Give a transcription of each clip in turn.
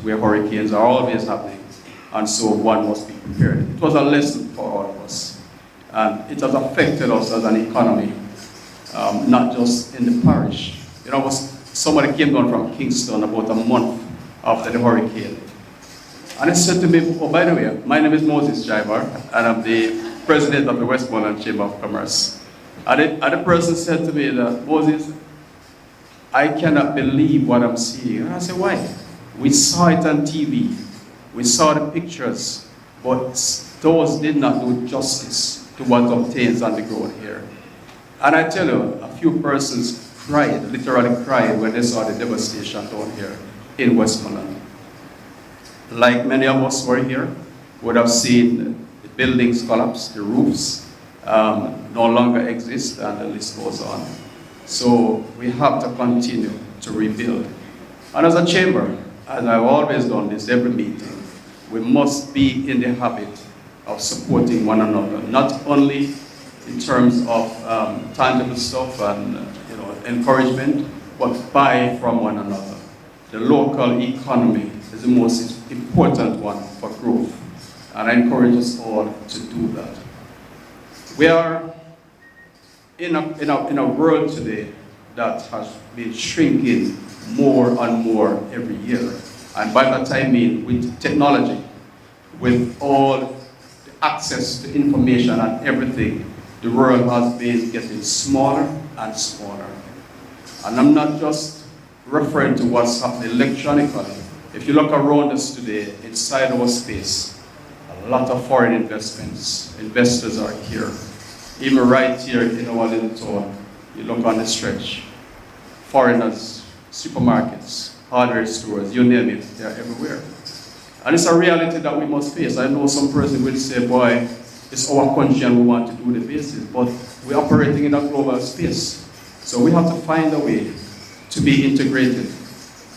where hurricanes are always happening, and so one must be prepared. It was a lesson for all of us, and it has affected us as an economy, not just in the parish. You know, somebody came down from Kingston about a month after the hurricane, and he said to me, oh, by the way, my name is Moses Jaivar, and I'm the president of the Westmoreland Chamber of Commerce. And the person said to me that, Moses, I cannot believe what I'm seeing. And I said, why? We saw it on TV. We saw the pictures, but those did not do justice to what obtains on the ground here. And I tell you, a few persons cried, literally cried, when they saw the devastation down here in Westmoreland. Like many of us who are here, would have seen the buildings collapse, the roofs no longer exist, and the list goes on. So we have to continue to rebuild. And as a chamber, and I've always done this every meeting, we must be in the habit of supporting one another, not only in terms of tangible stuff and encouragement, but buy from one another. The local economy is the most important one for growth, and I encourage us all to do that. We are in a world today that has been shrinking more and more every year. And by that I mean with technology, with all the access to information and everything, the world has been getting smaller and smaller. And I'm not just referring to what's happening electronically. If you look around us today, inside our space, a lot of foreign investors are here. Even right here in our little town, you look on the stretch, foreigners, supermarkets, hardware stores, you name it, they're everywhere. And it's a reality that we must face. I know some person will say, boy, it's our country and we want to do the business, but we're operating in a global space. So we have to find a way to be integrated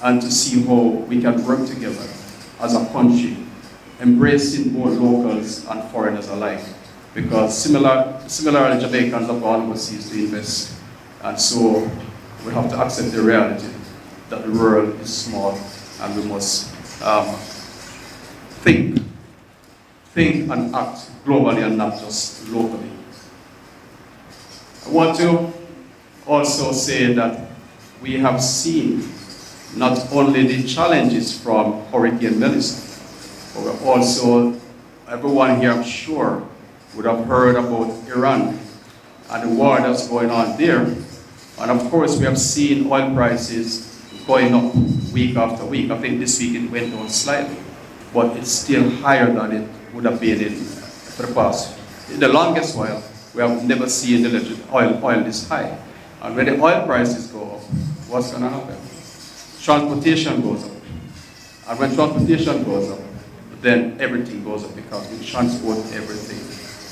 and to see how we can work together as a country, embracing both locals and foreigners alike. Because similarly, Jamaicans have gone overseas to invest. And so we have to accept the reality that the world is small and we must think and act globally and not just locally. I want to also say that we have seen not only the challenges from Hurricane Melissa, but we're also, everyone here I'm sure would have heard about Iran and the war that's going on there. And of course we have seen oil prices going up week after week. I think this week it went down slightly, but it's still higher than it would have been for the past. In the longest while, we have never seen the oil this high. And when the oil prices go up, what's going to happen? Transportation goes up. And when transportation goes up, then everything goes up because we transport everything.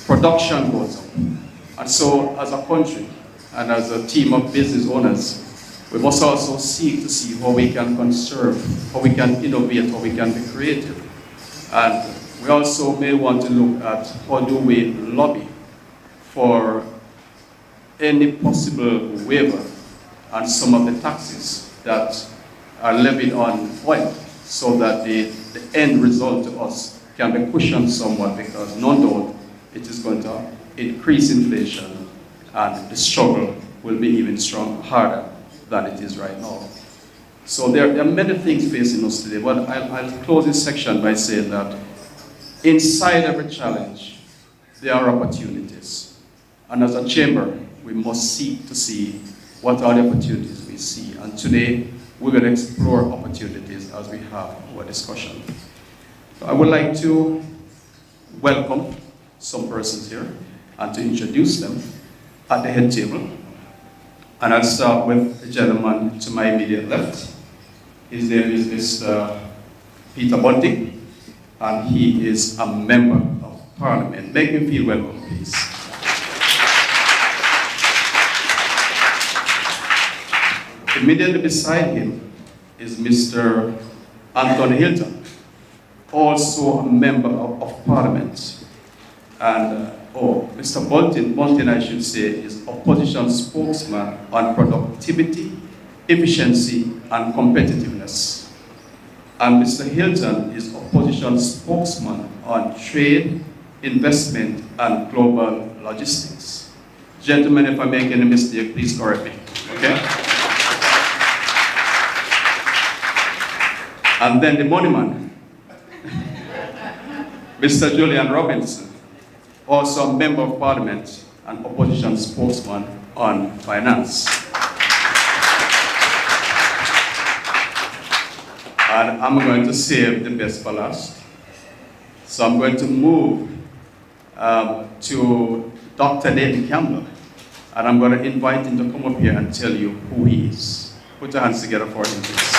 Production goes up. And so as a country and as a team of business owners, we must also seek to see how we can conserve, how we can innovate, how we can be creative. And we also may want to look at how do we lobby for any possible waiver on some of the taxes that are levied on oil, so that the end result to us can be cushioned somewhat, because no doubt it is going to increase inflation and the struggle will be even harder than it is right now. So there are many things facing us today, but I'll close this section by saying that inside every challenge, there are opportunities. And as a chamber, we must seek to see what are the opportunities we see. And today, we're going to explore opportunities as we have our discussion. So I would like to welcome some persons here and to introduce them at the head table. And I'll start with the gentleman to my immediate left. His name is Mr. Peter Bunting, and he is a member of Parliament. Make him feel welcome, please. Immediately beside him is Mr. Anthony Hilton, also a member of Parliament. And Mr. Bunting, I should say, is opposition spokesman on productivity, efficiency, and competitiveness. And Mr. Hilton is opposition spokesman on trade, investment, and global logistics. Gentlemen, if I make any mistake, please correct me, okay? And then the money man, Mr. Julian Robinson, also a member of parliament and opposition spokesman on finance. And I'm going to save the best for last. So I'm going to move to Dr. David Campbell, and I'm going to invite him to come up here and tell you who he is. Put your hands together for him, please.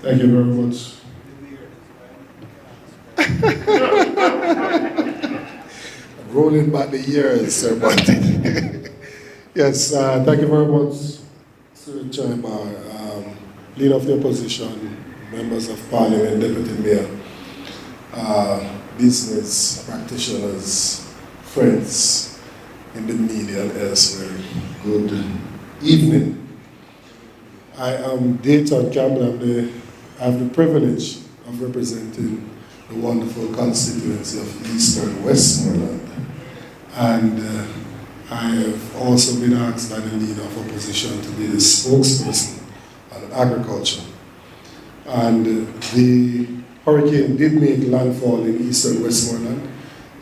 Thank you very much. Rolling back the years, Sir Bunty. Yes, thank you very much, Sir Chairman, Leader of the Opposition, Members of Parliament, Deputy Mayor, business practitioners, friends in the media and elsewhere. Good evening. I am Dayton Campbell. I have the privilege of representing the wonderful constituency of Eastern Westmoreland. And I have also been asked by the Leader of Opposition to be the spokesperson on agriculture. And the hurricane did make landfall in Eastern Westmoreland,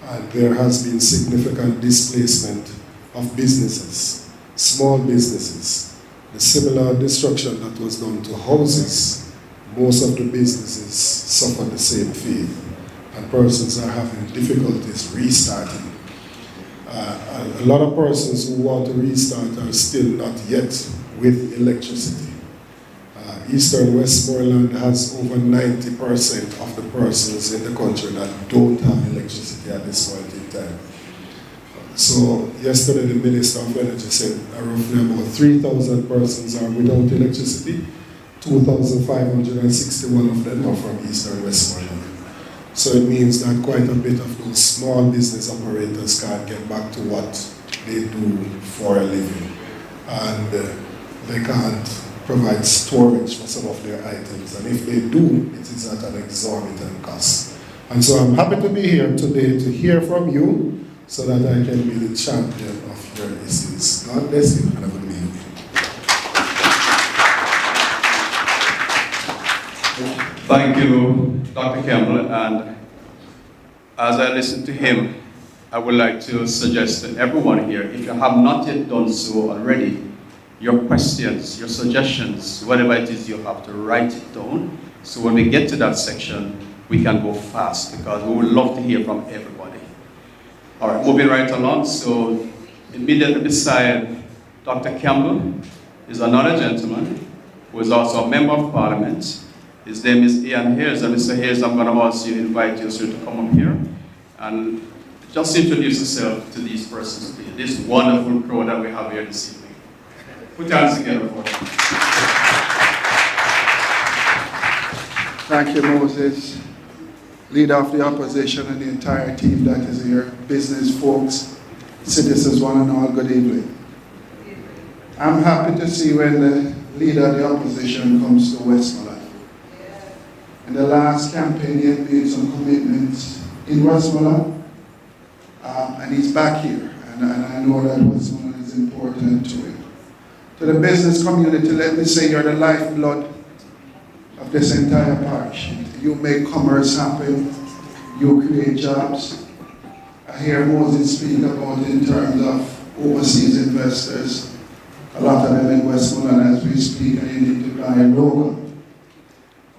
and there has been significant displacement of businesses, small businesses. The similar destruction that was done to houses, most of the businesses suffered the same fate, and persons are having difficulties restarting. A lot of persons who want to restart are still not yet with electricity. Eastern Westmoreland has over 90% of the persons in the country that don't have electricity at this point in time. So yesterday the Minister of Energy said roughly about 3,000 persons are without electricity. 2,561 of them are from Eastern Westmoreland. So it means that quite a bit of those small business operators can't get back to what they do for a living. And they can't provide storage for some of their items. And if they do, it is at an exorbitant cost. And so I'm happy to be here today to hear from you so that I can be the champion of your issues. God bless you and have a good evening. Thank you, Dr. Campbell, and as I listen to him, I would like to suggest to everyone here, if you have not yet done so already, your questions, your suggestions, whatever it is, you have to write it down, so when we get to that section, we can go fast, because we would love to hear from everybody. All right, moving right along, so immediately beside Dr. Campbell is another gentleman who is also a member of Parliament. His name is Ian Hayes, and Mr. Hayes, I'm going to also invite you, sir, to come up here and just introduce yourself to these persons, this wonderful crowd that we have here this evening. Put your hands together for them. Thank you, Moses, Leader of the Opposition and the entire team that is here, business folks, citizens, one and all, good evening. I'm happy to see when the Leader of the Opposition comes to Westmoreland. In the last campaign, he had made some commitments in Westmoreland, and he's back here, and I know that Westmoreland is important to him. To the business community, let me say you're the lifeblood of this entire parish. You make commerce happen, you create jobs. I hear Moses speak about in terms of overseas investors. A lot of them in Westmoreland as we speak, and you need to buy local.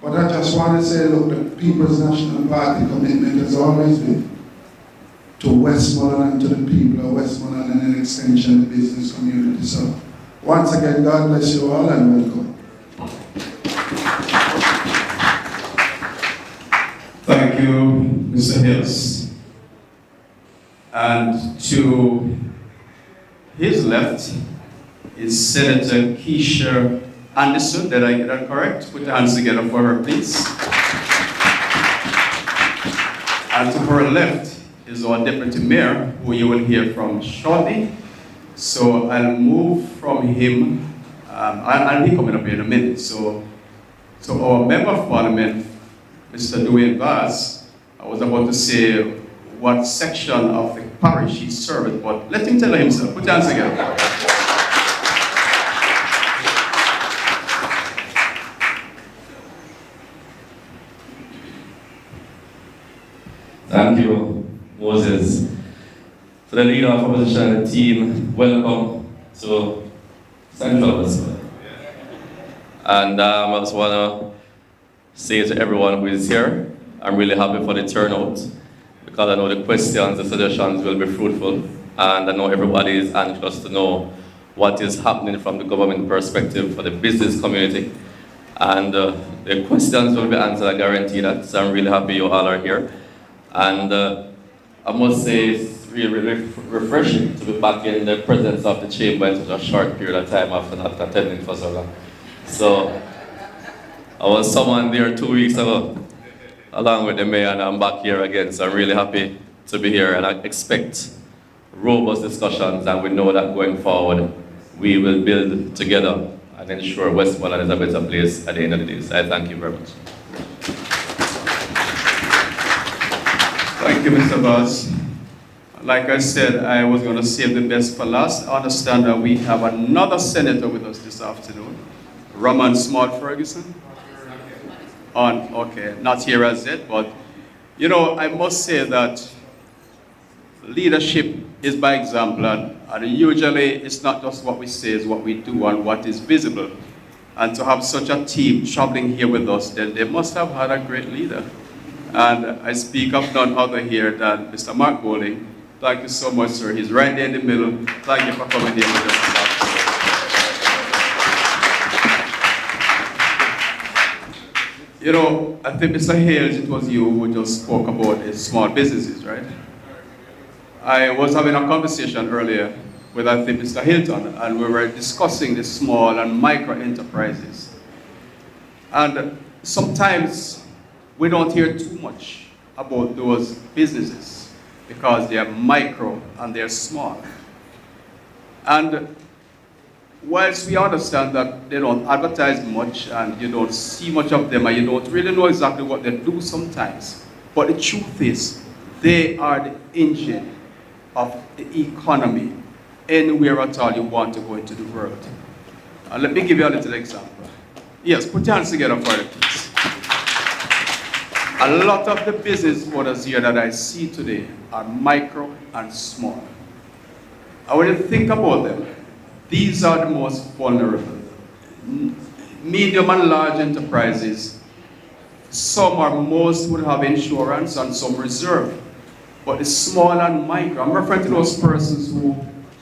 But I just want to say, look, the People's National Party commitment has always been to Westmoreland and to the people of Westmoreland and an extension of the business community. So, once again, God bless you all and welcome. Thank you, Mr. Hills. And to his left is Senator Keisha Anderson. Did I get that correct? Put your hands together for her, please. And to her left is our deputy mayor, who you will hear from shortly. So I'll move from him, I'll be coming up here in a minute. So our member of parliament, Mr. Dwayne Vaz, I was about to say what section of the parish he served, but let him tell himself. Put your hands together. Thank you, Moses. To the leader of opposition team, welcome to Central Westmoreland. And I just want to say to everyone who is here, I'm really happy for the turnout, because I know the questions, the suggestions will be fruitful, and I know everybody is anxious to know what is happening from the government perspective for the business community. And the questions will be answered, I guarantee that, so I'm really happy you all are here. And I must say it's really refreshing to be back in the presence of the chamber in such a short period of time after not attending for so long. So I was summoned there 2 weeks ago, along with the mayor, and I'm back here again. So I'm really happy to be here, and I expect robust discussions, and we know that going forward, we will build together and ensure Westmoreland is a better place at the end of the day. So I thank you very much. Thank you, Mr. Vaz. Like I said, I was going to save the best for last. I understand that we have another senator with us this afternoon, Roman Smart Ferguson. Okay, not here as yet, but you know, I must say that leadership is by example, and usually it's not just what we say, it's what we do and what is visible. And to have such a team traveling here with us, then they must have had a great leader. And I speak of none other here than Mr. Mark Bowling. Thank you so much, sir. He's right there in the middle. Thank you for coming here with us this afternoon. You know, I think Mr. Hales, it was you who just spoke about the small businesses, right? I was having a conversation earlier with, I think, Mr. Hilton, and we were discussing the small and micro enterprises. And sometimes we don't hear too much about those businesses because they are micro and they're small. And whilst we understand that they don't advertise much and you don't see much of them and you don't really know exactly what they do sometimes, but the truth is, they are the engine of the economy anywhere at all you want to go into the world. And let me give you a little example. Yes, put your hands together for it, please. A lot of the business owners here that I see today are micro and small. And when you think about them, these are the most vulnerable. Medium and large enterprises, most would have insurance and some reserve. But the small and micro, I'm referring to those persons who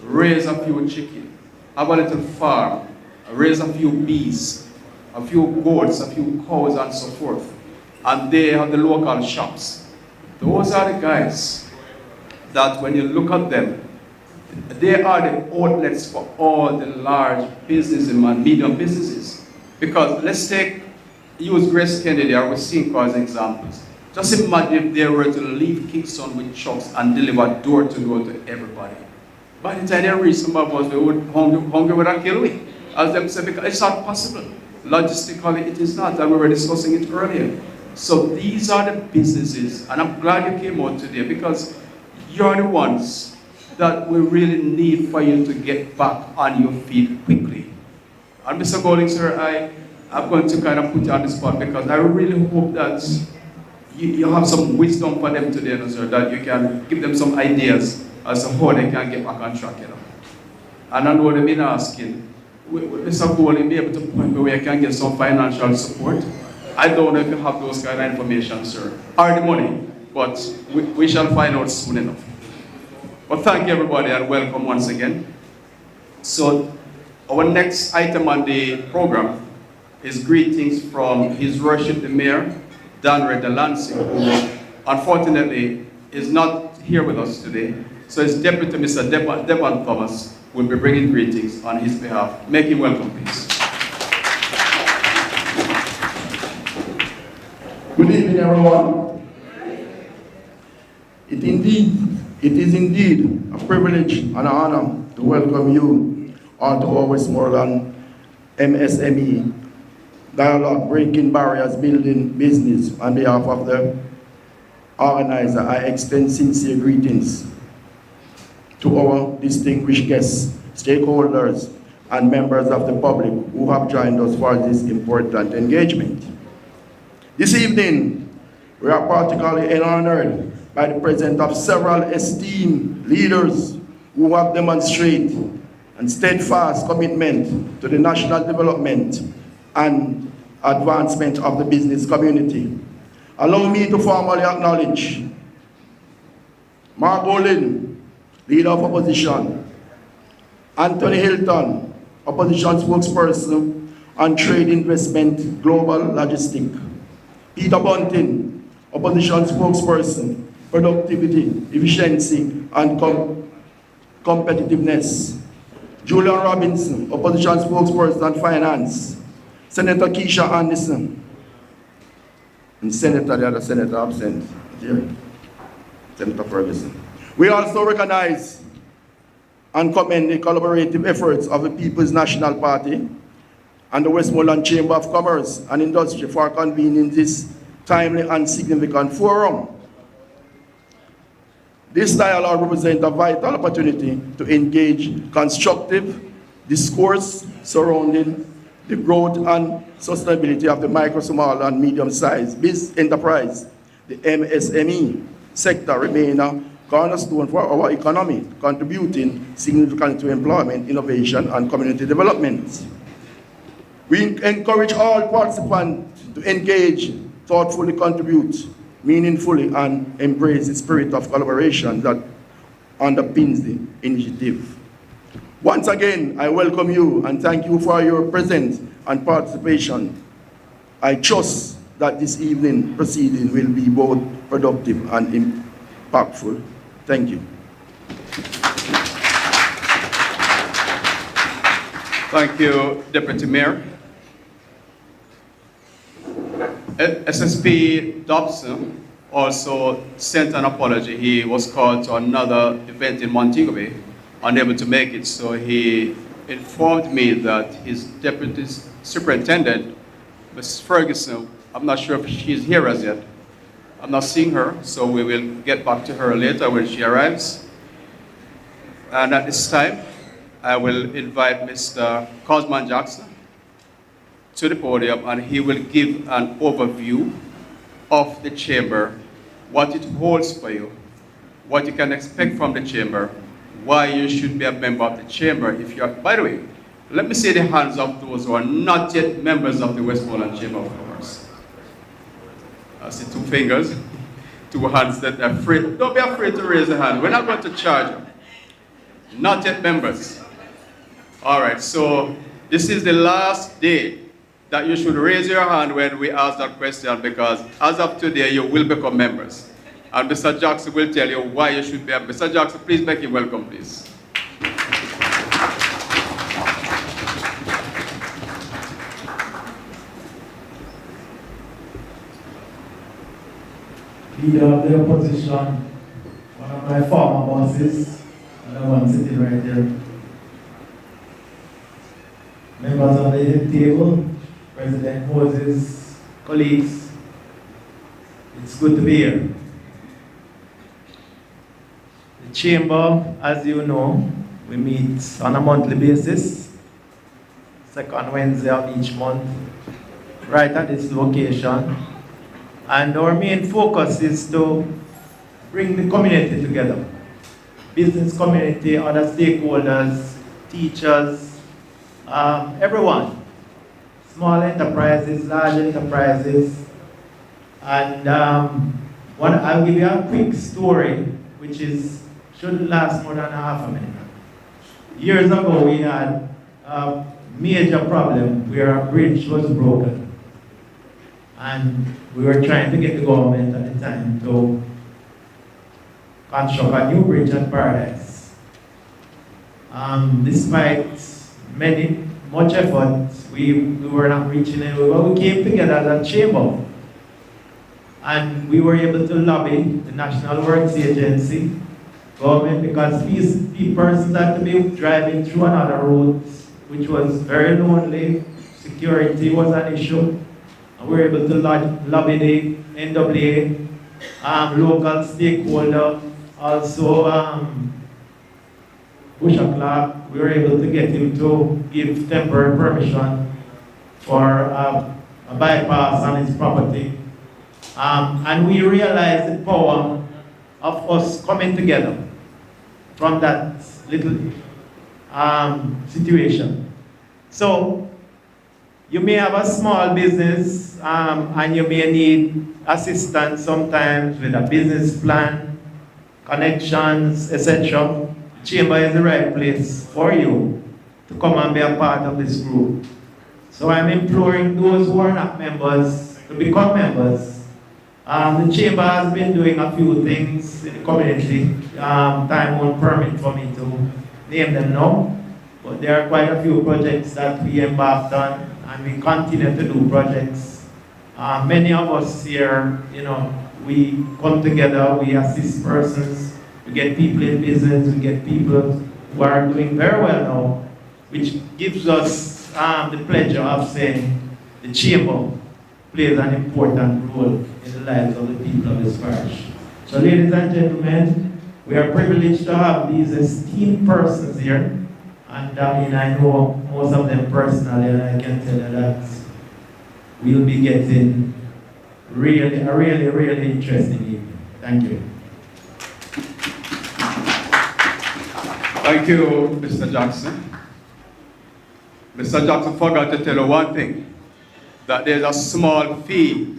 raise a few chickens, have a little farm, raise a few bees, a few goats, a few cows, and so forth. And they have the local shops. Those are the guys that when you look at them, they are the outlets for all the large businesses and medium businesses. Because let's use Grace Kennedy or Wisconsin as examples. Just imagine if they were to leave Kingston with trucks and deliver door to door to everybody. By the time they reach some of us, they would hunger would have killed me. As them say, because it's not possible. Logistically, it is not, and we were discussing it earlier. So these are the businesses, and I'm glad you came out today because you're the ones that we really need for you to get back on your feet quickly. And Mr. Golding, sir, I'm going to kind of put you on the spot because I really hope that you have some wisdom for them today, sir, that you can give them some ideas as to how they can get back on track, you know. And I know they've been asking, will Mr. Golding be able to point me where you can get some financial support? I don't know if you have those kind of information, sir, or the money, but we shall find out soon enough. But thank you, everybody, and welcome once again. So our next item on the program is greetings from His Worship the Mayor, Danre Delancey, who unfortunately is not here with us today. So his deputy, Mr. Devon Thomas, will be bringing greetings on his behalf. Make him welcome, please. Good evening, everyone. It is indeed a privilege and an honor to welcome you onto our Westmoreland MSME dialogue, breaking barriers, building business. On behalf of the organizer, I extend sincere greetings to our distinguished guests, stakeholders, and members of the public who have joined us for this important engagement. This evening, we are particularly honored by the presence of several esteemed leaders who have demonstrated a steadfast commitment to the national development and advancement of the business community. Allow me to formally acknowledge Mark Olin, Leader of Opposition, Anthony Hilton, Opposition Spokesperson on Trade Investment Global Logistics, Peter Bunting, Opposition Spokesperson, Productivity, Efficiency, and Competitiveness, Julian Robinson, Opposition Spokesperson on Finance, Senator Keisha Anderson, and the other senator absent here, Senator Ferguson. We also recognize and commend the collaborative efforts of the People's National Party and the Westmoreland Chamber of Commerce and Industry for convening this timely and significant forum. This dialogue represents a vital opportunity to engage constructive discourse surrounding the growth and sustainability of the micro, small, and medium-sized business enterprise. The MSME sector remains a cornerstone for our economy, contributing significantly to employment, innovation, and community development. We encourage all participants to engage, thoughtfully contribute, meaningfully, and embrace the spirit of collaboration that underpins the initiative. Once again, I welcome you and thank you for your presence and participation. I trust that this evening proceeding will be both productive and impactful. Thank you. Thank you, Deputy Mayor. SSP Dobson also sent an apology. He was called to another event in Montego Bay, unable to make it, so he informed me that his deputy superintendent, Ms. Ferguson, I'm not sure if she's here as yet. I'm not seeing her, so we will get back to her later when she arrives. And at this time, I will invite Mr. Cosman Jackson to the podium, and he will give an overview of the chamber, what it holds for you, what you can expect from the chamber, why you should be a member of the chamber if you are. By the way, let me see the hands of those who are not yet members of the Westmoreland Chamber of Commerce. I see 2 fingers, 2 hands that are afraid. Don't be afraid to raise a hand. We're not going to charge you. Not yet members. All right, so this is the last day that you should raise your hand when we ask that question, because as of today, you will become members. And Mr. Jackson will tell you why you should be a member. Mr. Jackson, please make him welcome, please. Leader of the opposition, one of my former bosses, and the one sitting right there. Members of the head table, President Moses, colleagues, it's good to be here. The chamber, as you know, we meet on a monthly basis, second Wednesday of each month, right at this location. And our main focus is to bring the community together. Business community, other stakeholders, teachers, everyone. Small enterprises, large enterprises. And I'll give you a quick story, which shouldn't last more than half a minute. Years ago, we had a major problem where a bridge was broken. And we were trying to get the government at the time to construct a new bridge at Paradise. Despite much effort, we were not reaching anywhere, but we came together as a chamber. And we were able to lobby the National Works Agency, government, because these persons had to be driving through another route, which was very lonely. Security was an issue. And we were able to lobby the NWA, local stakeholder, also Bishop Clark. We were able to get him to give temporary permission for a bypass on his property. And we realized the power of us coming together from that little situation. So, you may have a small business and you may need assistance sometimes with a business plan, connections, etc. The chamber is the right place for you to come and be a part of this group. So I'm imploring those who are not members to become members. The chamber has been doing a few things in the community. Time won't permit for me to name them now, but there are quite a few projects that we embarked on, and we continue to do projects. Many of us here, we come together, we assist persons, we get people in business, we get people who are doing very well now, which gives us the pleasure of saying the chamber plays an important role in the lives of the people of this parish. So ladies and gentlemen, we are privileged to have these esteemed persons here. And I know most of them personally, and I can tell you that we'll be getting a really interesting evening. Thank you. Thank you, Mr. Jackson. Mr. Jackson forgot to tell you one thing, that there's a small fee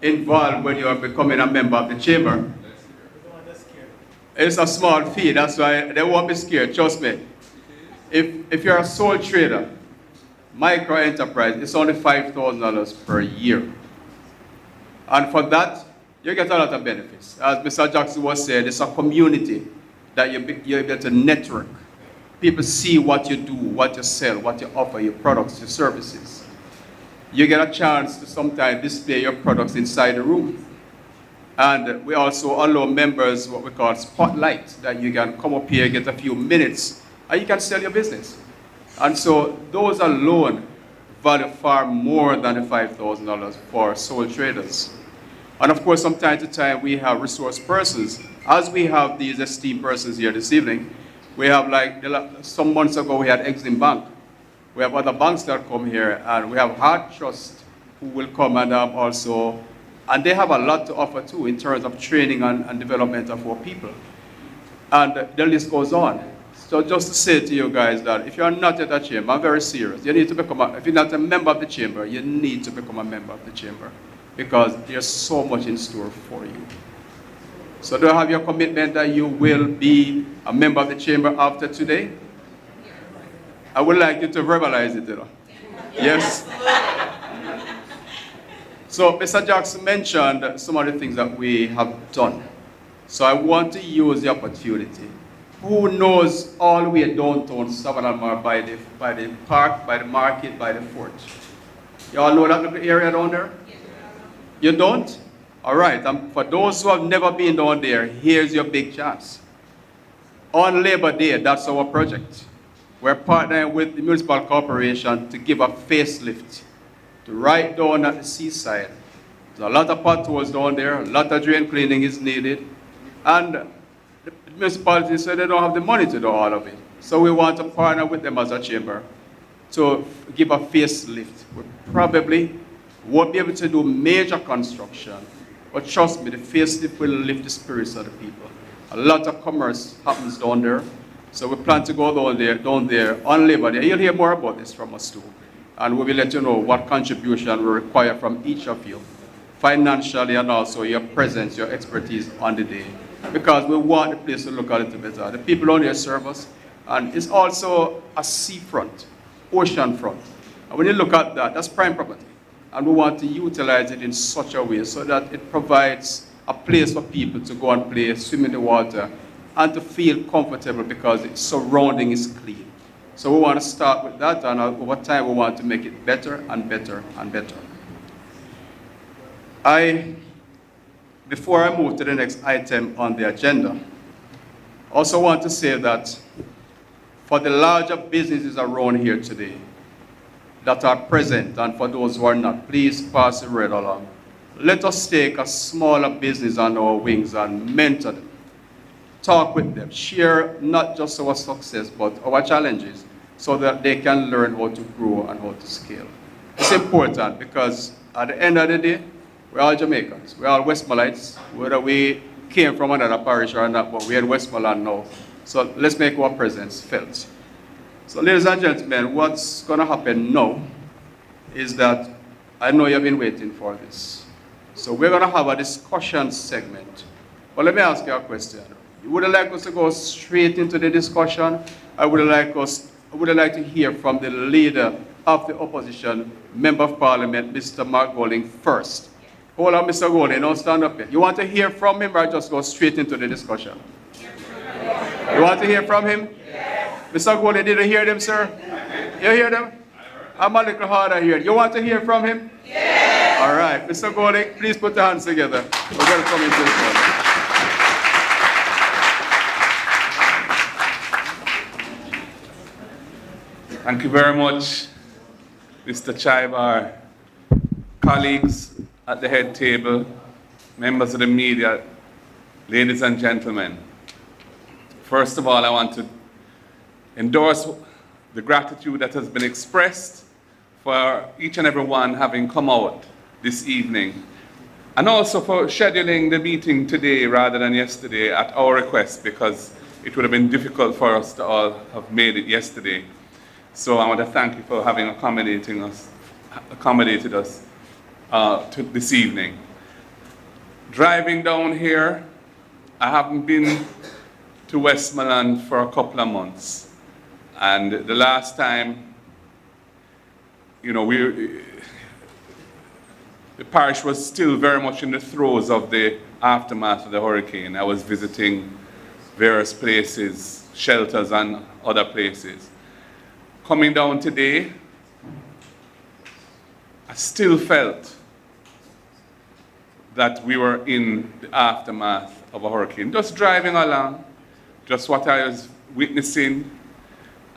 involved when you are becoming a member of the chamber. It's a small fee, that's why they won't be scared, trust me. If you're a sole trader, micro enterprise, it's only $5,000 per year. And for that, you get a lot of benefits. As Mr. Jackson was saying, it's a community that you're able to network. People see what you do, what you sell, what you offer, your products, your services. You get a chance to sometimes display your products inside the room. And we also allow members what we call spotlight, that you can come up here, get a few minutes, and you can sell your business. And so those alone value far more than the $5,000 for sole traders. And of course, from time to time, we have resource persons. As we have these esteemed persons here this evening, we have some months ago, we had Exim Bank. We have other banks that come here, and we have Heart Trust who will come and also, and they have a lot to offer too in terms of training and development of our people. And the list goes on. So just to say to you guys that if you're not at a chamber, I'm very serious. You need to become if you're not a member of the chamber, you need to become a member of the chamber, because there's so much in store for you. So do you have your commitment that you will be a member of the chamber after today? I would like you to verbalize it, Yes? So Mr. Jackson mentioned some of the things that we have done. So I want to use the opportunity. Who knows all the way downtown Savannah by the park, by the market, by the fort? You all know that little area down there? You don't? All right, for those who have never been down there, here's your big chance. On Labor Day, that's our project. We're partnering with the municipal corporation to give a facelift to right down at the seaside. There's a lot of potholes down there, a lot of drain cleaning is needed, and the municipality said they don't have the money to do all of it. So we want to partner with them as a chamber to give a facelift. We probably won't be able to do major construction, but trust me, the facelift will lift the spirits of the people. A lot of commerce happens down there. So we plan to go down there on Labor Day. You'll hear more about this from us too. And we will let you know what contribution we require from each of you, financially and also your presence, your expertise on the day. Because we want the place to look a little better. The people down there serve us. And it's also a seafront, ocean front. And when you look at that, that's prime property. And we want to utilize it in such a way so that it provides a place for people to go and play, swim in the water, and to feel comfortable because its surrounding is clean. So we want to start with that, and over time we want to make it better and better and better. I before I move to the next item on the agenda, I also want to say that for the larger businesses around here today that are present, and for those who are not, please pass the word along. Let us take a smaller business on our wings and mentor them. Talk with them, share not just our success, but our challenges, so that they can learn how to grow and how to scale. It's important because at the end of the day, we're all Jamaicans, we're all Westmorelandites, whether we came from another parish or not, but we're in Westmoreland now. So let's make our presence felt. So ladies and gentlemen, what's going to happen now is that I know you've been waiting for this. So we're going to have a discussion segment. But let me ask you a question. Would you like us to go straight into the discussion? I would like to hear from the leader of the opposition, Member of Parliament, Mr. Mark Golding, first. Hold on, Mr. Golding, don't stand up yet. You want to hear from him or just go straight into the discussion? You want to hear from him? Yes. Mr. Golding, did you hear them, sir? You hear them? I'm a little harder here. You want to hear from him? Yes. All right, Mr. Golding, please put the hands together. We're going to come into the front. Thank you very much, Mr. Chaibar, colleagues at the head table, members of the media, ladies and gentlemen. First of all, I want to endorse the gratitude that has been expressed for each and every one having come out this evening, and also for scheduling the meeting today rather than yesterday at our request, because it would have been difficult for us to all have made it yesterday. So I want to thank you for having accommodated us to this evening. Driving down here, I haven't been to Westmoreland for a couple of months. And the last time, you know, the parish was still very much in the throes of the aftermath of the hurricane. I was visiting various places, shelters and other places. Coming down today, I still felt that we were in the aftermath of a hurricane. Just driving along, just what I was witnessing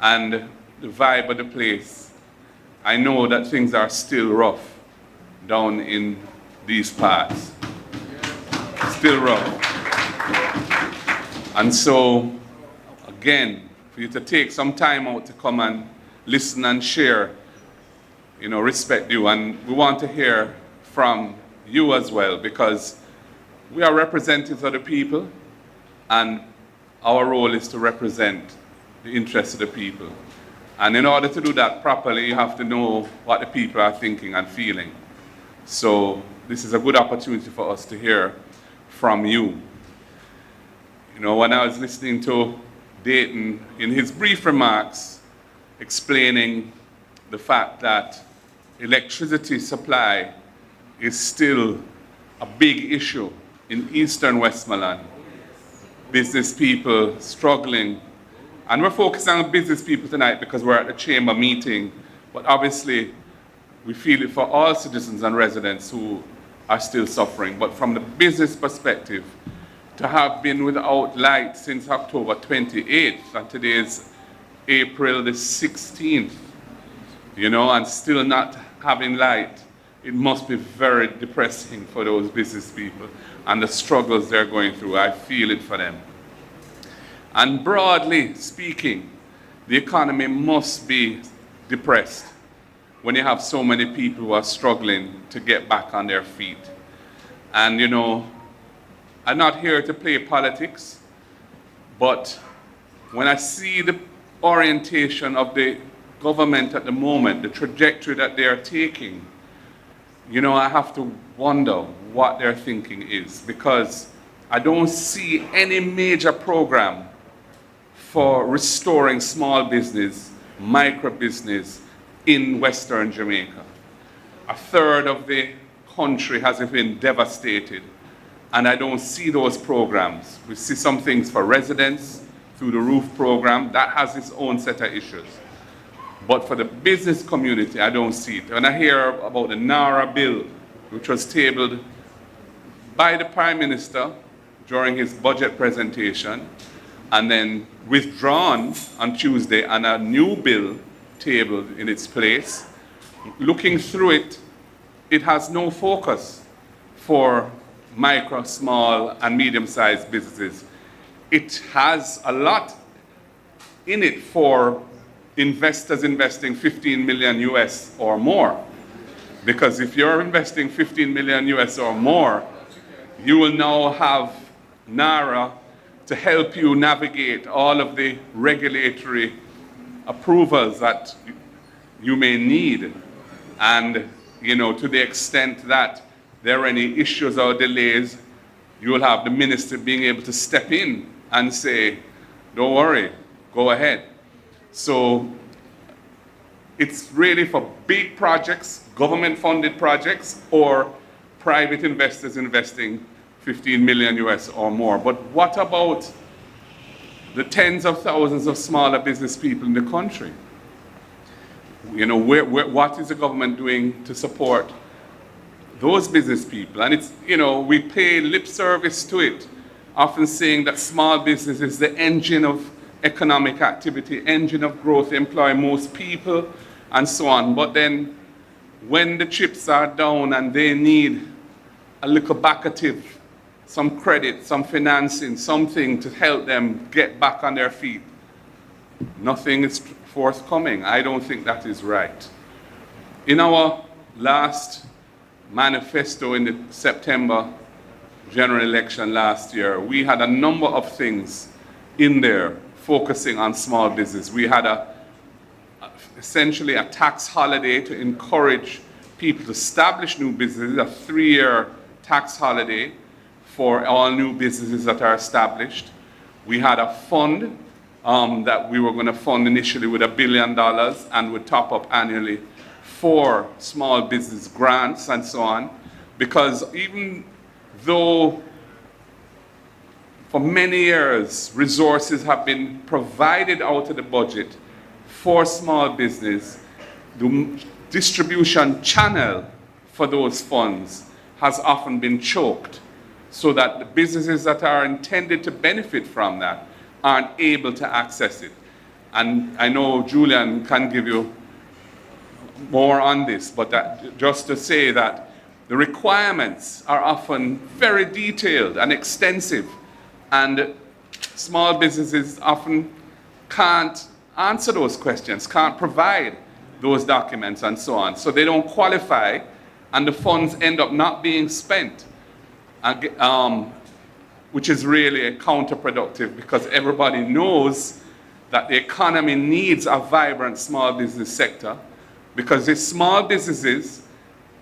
and the vibe of the place. I know that things are still rough down in these parts. Still rough. And so, again, for you to take some time out to come and listen and share, you know, respect you. And we want to hear from you as well, because we are representatives of the people, and our role is to represent the interests of the people. And in order to do that properly, you have to know what the people are thinking and feeling. So this is a good opportunity for us to hear from you. You know, when I was listening to Dayton in his brief remarks, explaining the fact that electricity supply is still a big issue in eastern Westmoreland. Business people struggling. And we're focusing on business people tonight because we're at the chamber meeting, but obviously we feel it for all citizens and residents who are still suffering. But from the business perspective, to have been without light since October 28th, and today is April the 16th, you know, and still not having light, it must be very depressing for those business people and the struggles they're going through. I feel it for them. And broadly speaking, the economy must be depressed when you have so many people who are struggling to get back on their feet. And you know, I'm not here to play politics, but when I see the orientation of the government at the moment, the trajectory that they are taking, you know, I have to wonder what their thinking is, because I don't see any major program for restoring small business, micro business in Western Jamaica. A third of the country has been devastated, and I don't see those programs. We see some things for residents through the roof program, that has its own set of issues. But for the business community, I don't see it. When I hear about the NARA bill, which was tabled by the Prime Minister during his budget presentation, and then withdrawn on Tuesday, and a new bill tabled in its place. Looking through it, it has no focus for micro, small, and medium-sized businesses. It has a lot in it for investors investing 15 million US or more. Because if you're investing 15 million US or more, you will now have NARA to help you navigate all of the regulatory approvals that you may need. And, you know, to the extent that there are any issues or delays, you will have the minister being able to step in and say, don't worry, go ahead. So it's really for big projects, government-funded projects, or private investors investing 15 million US or more. But what about the tens of thousands of smaller business people in the country? You know, what is the government doing to support those business people? And it's, you know, we pay lip service to it, often saying that small business is the engine of economic activity, engine of growth, employ most people, and so on. But then when the chips are down and they need a little backative, some credit, some financing, something to help them get back on their feet, nothing is forthcoming. I don't think that is right. In our last manifesto in the September general election last year, we had a number of things in there focusing on small business. We had essentially a tax holiday to encourage people to establish new businesses, a 3-year tax holiday for all new businesses that are established. We had a fund that we were going to fund initially with $1 billion and would top up annually for small business grants and so on. Because even though for many years resources have been provided out of the budget for small business, the distribution channel for those funds has often been choked, so that the businesses that are intended to benefit from that aren't able to access it. And I know Julian can give you more on this, but just to say that the requirements are often very detailed and extensive, and small businesses often can't answer those questions, can't provide those documents and so on. So they don't qualify, and the funds end up not being spent, which is really counterproductive, because everybody knows that the economy needs a vibrant small business sector, because it's small businesses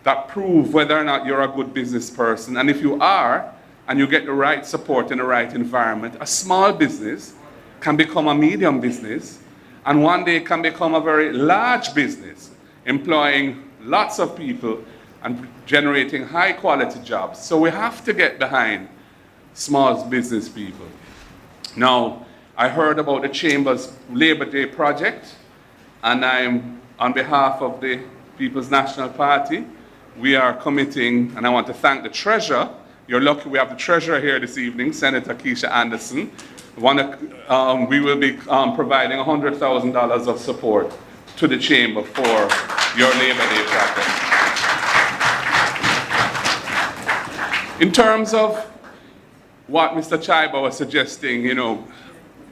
that prove whether or not you're a good business person. And if you are, and you get the right support in the right environment, a small business can become a medium business, and one day can become a very large business, employing lots of people and generating high quality jobs. So we have to get behind small business people. Now, I heard about the Chamber's Labor Day project, and I'm, on behalf of the People's National Party, we are committing, and I want to thank the Treasurer. You're lucky we have the Treasurer here this evening, Senator Keisha Anderson. We will be providing $100,000 of support to the Chamber for your Labor Day project. In terms of what Mr. Chaiba was suggesting, you know,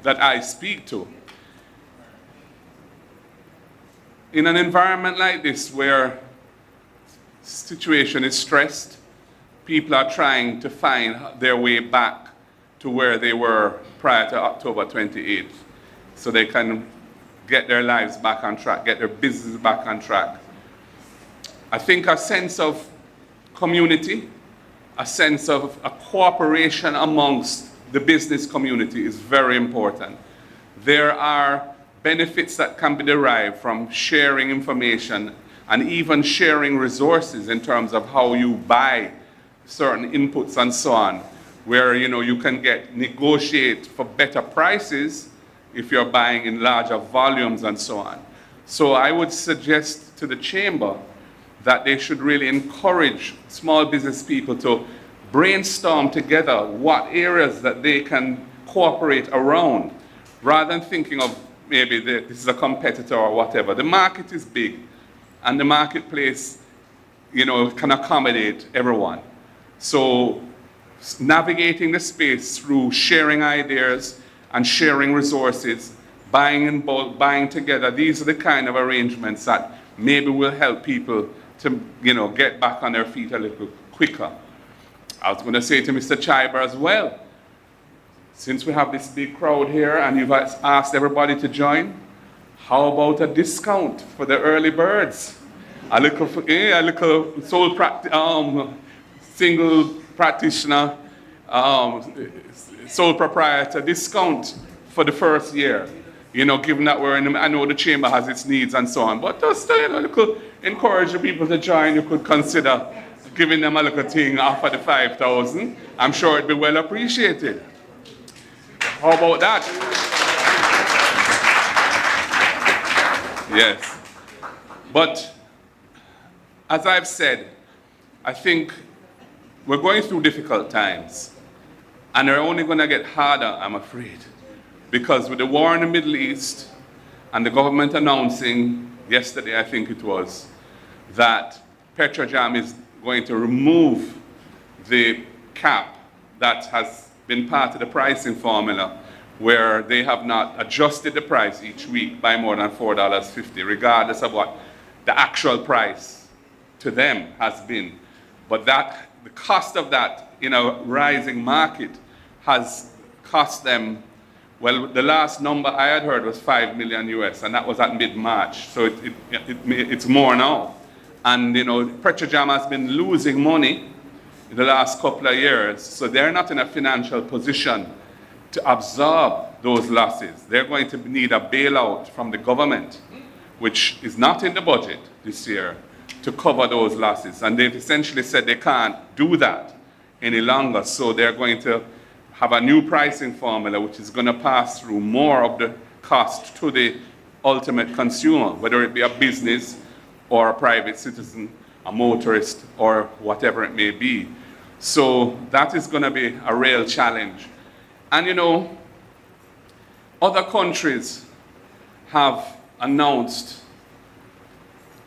that I speak to, in an environment like this where situation is stressed, people are trying to find their way back to where they were prior to October 28th, so they can get their lives back on track, get their business back on track. I think a sense of community, a sense of a cooperation amongst the business community is very important. There are benefits that can be derived from sharing information and even sharing resources in terms of how you buy certain inputs and so on, where, you know, you can negotiate for better prices if you're buying in larger volumes and so on. So I would suggest to the Chamber that they should really encourage small business people to brainstorm together what areas that they can cooperate around, rather than thinking of maybe this is a competitor or whatever. The market is big, and the marketplace, can accommodate everyone. So navigating the space through sharing ideas and sharing resources, buying in bulk, buying together, these are the kind of arrangements that maybe will help people to, get back on their feet a little quicker. I was going to say to Mr. Chiber as well, since we have this big crowd here and you've asked everybody to join, how about a discount for the early birds? A little single practitioner, sole proprietor discount for the first year. Given that I know the chamber has its needs and so on, but just encourage the people to join. You could consider giving them a little thing off of the 5,000. I'm sure it'd be well appreciated. How about that? Yes. But as I've said, I think we're going through difficult times, and they're only going to get harder, I'm afraid, because with the war in the Middle East and the government announcing yesterday, I think it was, that Petrojam is going to remove the cap that has been part of the pricing formula, where they have not adjusted the price each week by more than $4.50, regardless of what the actual price to them has been. But the cost of that in a rising market has cost them, well, the last number I had heard was $5 million US, and that was at mid-March, so it's more now. And Petrojam has been losing money in the last couple of years, so they're not in a financial position to absorb those losses. They're going to need a bailout from the government, which is not in the budget this year, to cover those losses. And they've essentially said they can't do that any longer, so they're going to have a new pricing formula which is going to pass through more of the cost to the ultimate consumer, whether it be a business or a private citizen, a motorist, or whatever it may be. So that is going to be a real challenge. And other countries have announced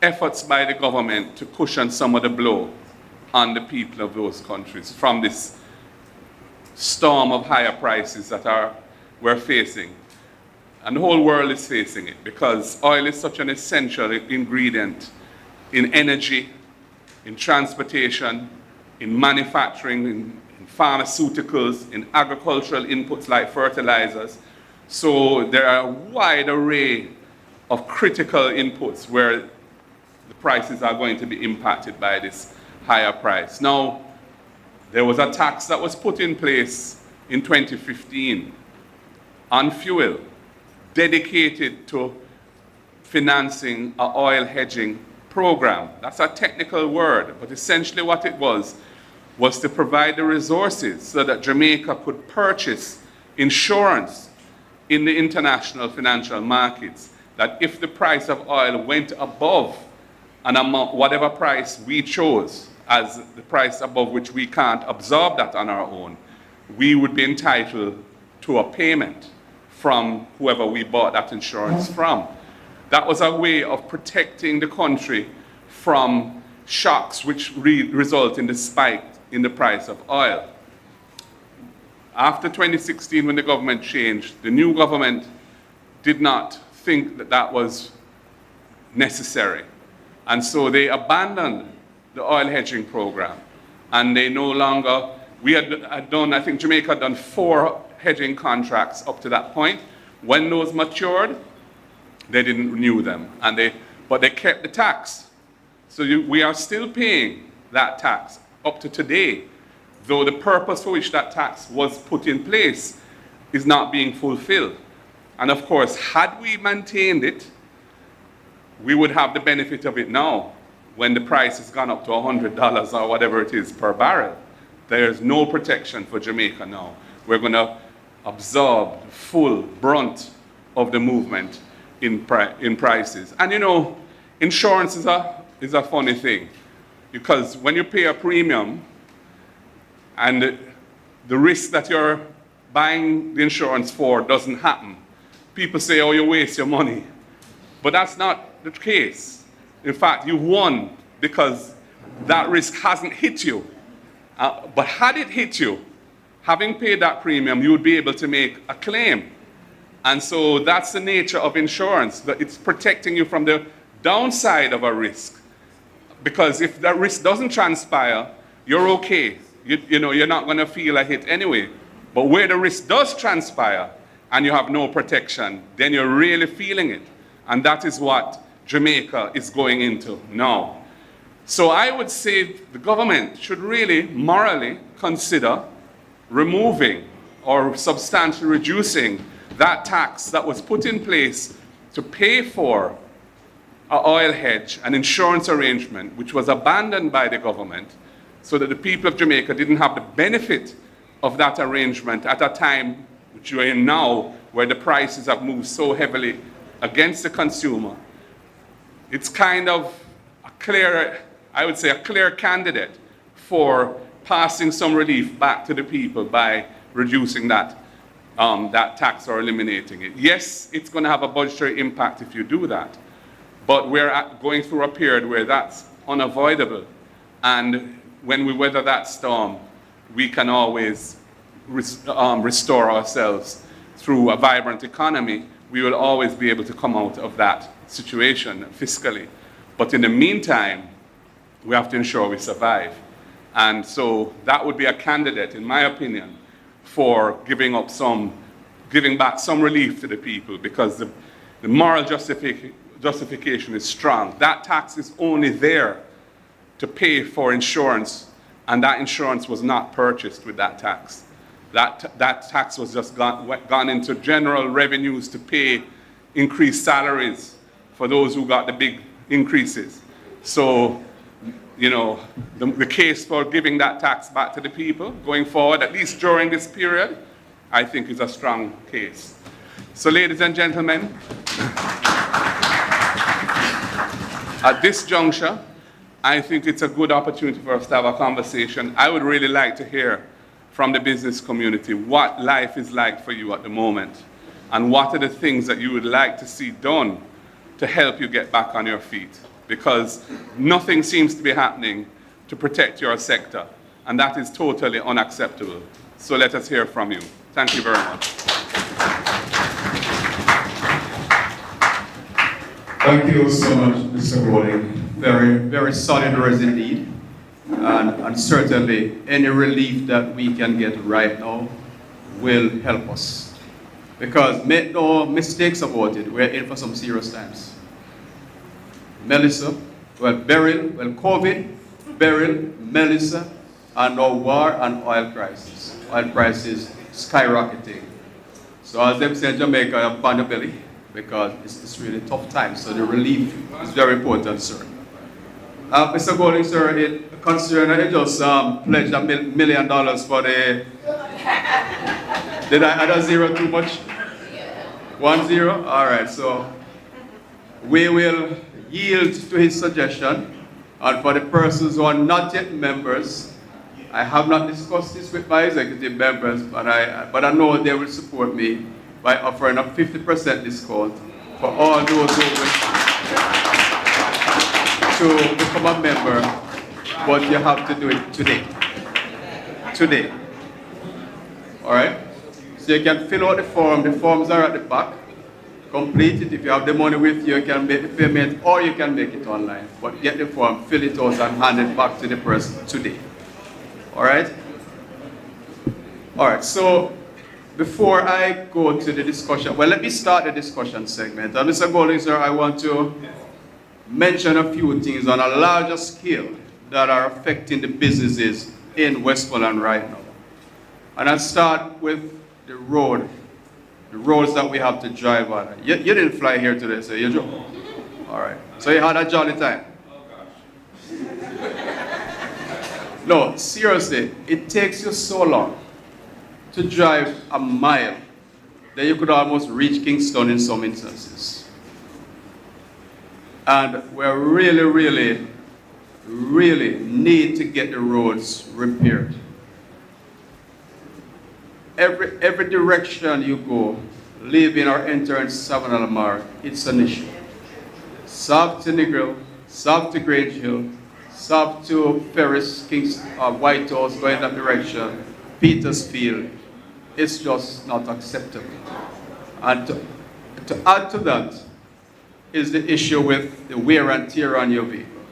efforts by the government to cushion some of the blow on the people of those countries from this storm of higher prices that we're facing. And the whole world is facing it, because oil is such an essential ingredient in energy, in transportation, in manufacturing, in pharmaceuticals, in agricultural inputs like fertilizers. So there are a wide array of critical inputs where the prices are going to be impacted by this higher price. Now, there was a tax that was put in place in 2015 on fuel, dedicated to financing an oil hedging program. That's a technical word, but essentially what it was to provide the resources so that Jamaica could purchase insurance in the international financial markets, that if the price of oil went above an amount, whatever price we chose as the price above which we can't absorb that on our own, we would be entitled to a payment from whoever we bought that insurance from. That was a way of protecting the country from shocks which result in the spike in the price of oil. After 2016, when the government changed, the new government did not think that that was necessary. And so they abandoned the oil hedging program. And they no longer, we had done, I think Jamaica had done 4 hedging contracts up to that point. When those matured, they didn't renew them. But they kept the tax. So we are still paying that tax up to today, though the purpose for which that tax was put in place is not being fulfilled. And of course, had we maintained it, we would have the benefit of it now when the price has gone up to $100 or whatever it is per barrel. There's no protection for Jamaica now. We're going to absorb the full brunt of the movement in prices. And insurance is a funny thing, because when you pay a premium, and the risk that you're buying the insurance for doesn't happen, people say, oh, you waste your money. But that's not the case. In fact, you won because that risk hasn't hit you. But had it hit you, having paid that premium, you would be able to make a claim. And so that's the nature of insurance, that it's protecting you from the downside of a risk. Because if that risk doesn't transpire, you're okay. You know, you're not going to feel a hit anyway. But where the risk does transpire and you have no protection, then you're really feeling it. And that is what Jamaica is going into now. So I would say the government should really morally consider removing or substantially reducing that tax that was put in place to pay for an oil hedge, an insurance arrangement, which was abandoned by the government, so that the people of Jamaica didn't have the benefit of that arrangement at a time which you're in now, where the prices have moved so heavily against the consumer. It's kind of a clear, I would say, a clear candidate for passing some relief back to the people by reducing that tax or eliminating it. Yes, it's going to have a budgetary impact if you do that, but we're going through a period where that's unavoidable. And when we weather that storm, we can always restore ourselves through a vibrant economy. We will always be able to come out of that situation fiscally. But in the meantime, we have to ensure we survive. And so that would be a candidate, in my opinion, for giving back some relief to the people, because the moral justification is strong. That tax is only there to pay for insurance, and that insurance was not purchased with that tax. That tax was just gone into general revenues to pay increased salaries for those who got the big increases. So, you know, the case for giving that tax back to the people going forward, at least during this period, I think is a strong case. So, ladies and gentlemen, at this juncture, I think it's a good opportunity for us to have a conversation. I would really like to hear from the business community what life is like for you at the moment, and what are the things that you would like to see done to help you get back on your feet, because nothing seems to be happening to protect your sector, and that is totally unacceptable. So let us hear from you. Thank you very much. Thank you so much, Mr. Rowling. Very, very solid words indeed. And certainly any relief that we can get right now will help us. Because make no mistakes about it, we're in for some serious times. Melissa, Beryl, COVID, Beryl, Melissa, and now war and oil crisis. Oil prices skyrocketing. So as them say in Jamaica, I'm on the belly, because it's really tough times. So the relief is very important, sir. Mr. Golding, sir, considering I just pledged $1 million for the... Did I add a zero too much? 10? All right, so we will yield to his suggestion. And for the persons who are not yet members, I have not discussed this with my executive members, but I know they will support me by offering a 50% discount for all those who wish to become a member, but you have to do it today. Today. All right? So you can fill out the form. The forms are at the back. Complete it. If you have the money with you, you can make the payment, or you can make it online. But get the form, fill it out, and hand it back to the person today. All right? All right, so before I go to the discussion, well, let me start the discussion segment. Mr. Golding, sir, I want to mention a few things on a larger scale that are affecting the businesses in Westmoreland right now. And I'll start with the roads that we have to drive on. You didn't fly here today, so you drove? All right, so you had a jolly time? No, seriously, it takes you so long to drive a mile that you could almost reach Kingston in some instances. And we really need to get the roads repaired. every direction you go, leaving or entering Savannah Lamar, it's an issue. South to Negril, south to Grange Hill, south to Ferris, Kings, White House, going that direction, Petersfield, it's just not acceptable. And to add to that is the issue with the wear and tear on your vehicle,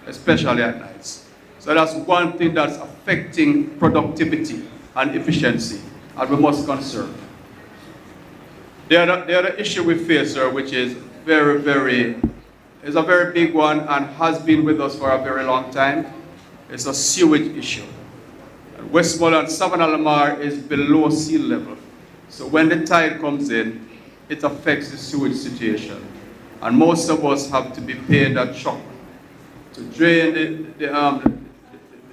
especially at nights. So that's one thing that's affecting productivity and efficiency, and we must conserve. The other issue we face, sir, which is is a very big one and has been with us for a very long time, is a sewage issue. Westmoreland, Savannah Lamar is below sea level. So when the tide comes in, it affects the sewage situation. And most of us have to be paying that truck to drain the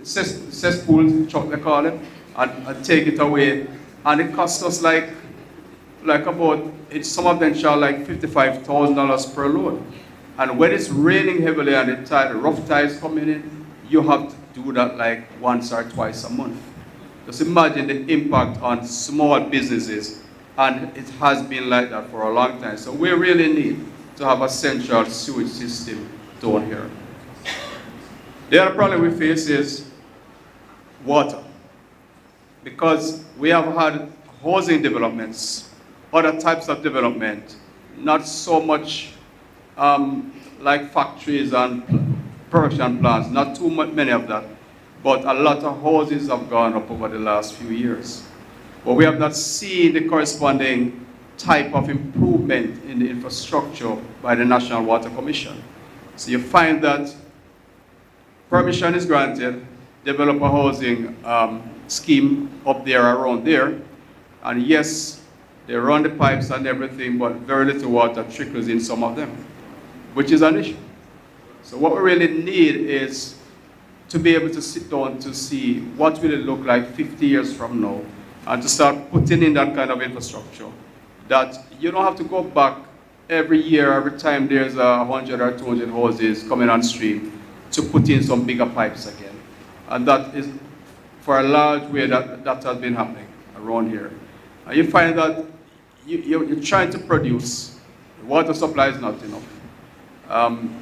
cesspools, the truck they call it, and take it away. And it costs us like about, some of them charge like $55,000 per load. And when it's raining heavily and the rough tides coming in, you have to do that like once or twice a month. Just imagine the impact on small businesses, and it has been like that for a long time. So we really need to have a central sewage system down here. The other problem we face is water. Because we have had housing developments, other types of development, not so much like factories and production plants, not too many of that, but a lot of houses have gone up over the last few years. But we have not seen the corresponding type of improvement in the infrastructure by the National Water Commission. So you find that permission is granted, develop a housing scheme up there, around there, and yes, they run the pipes and everything, but very little water trickles in some of them, which is an issue. So what we really need is to be able to sit down to see what will it look like 50 years from now, and to start putting in that kind of infrastructure, that you don't have to go back every year, every time there's 100 or 200 houses coming on stream, to put in some bigger pipes again. And that is, for a large way, that has been happening around here. And you find that you're trying to produce, the water supply is not enough.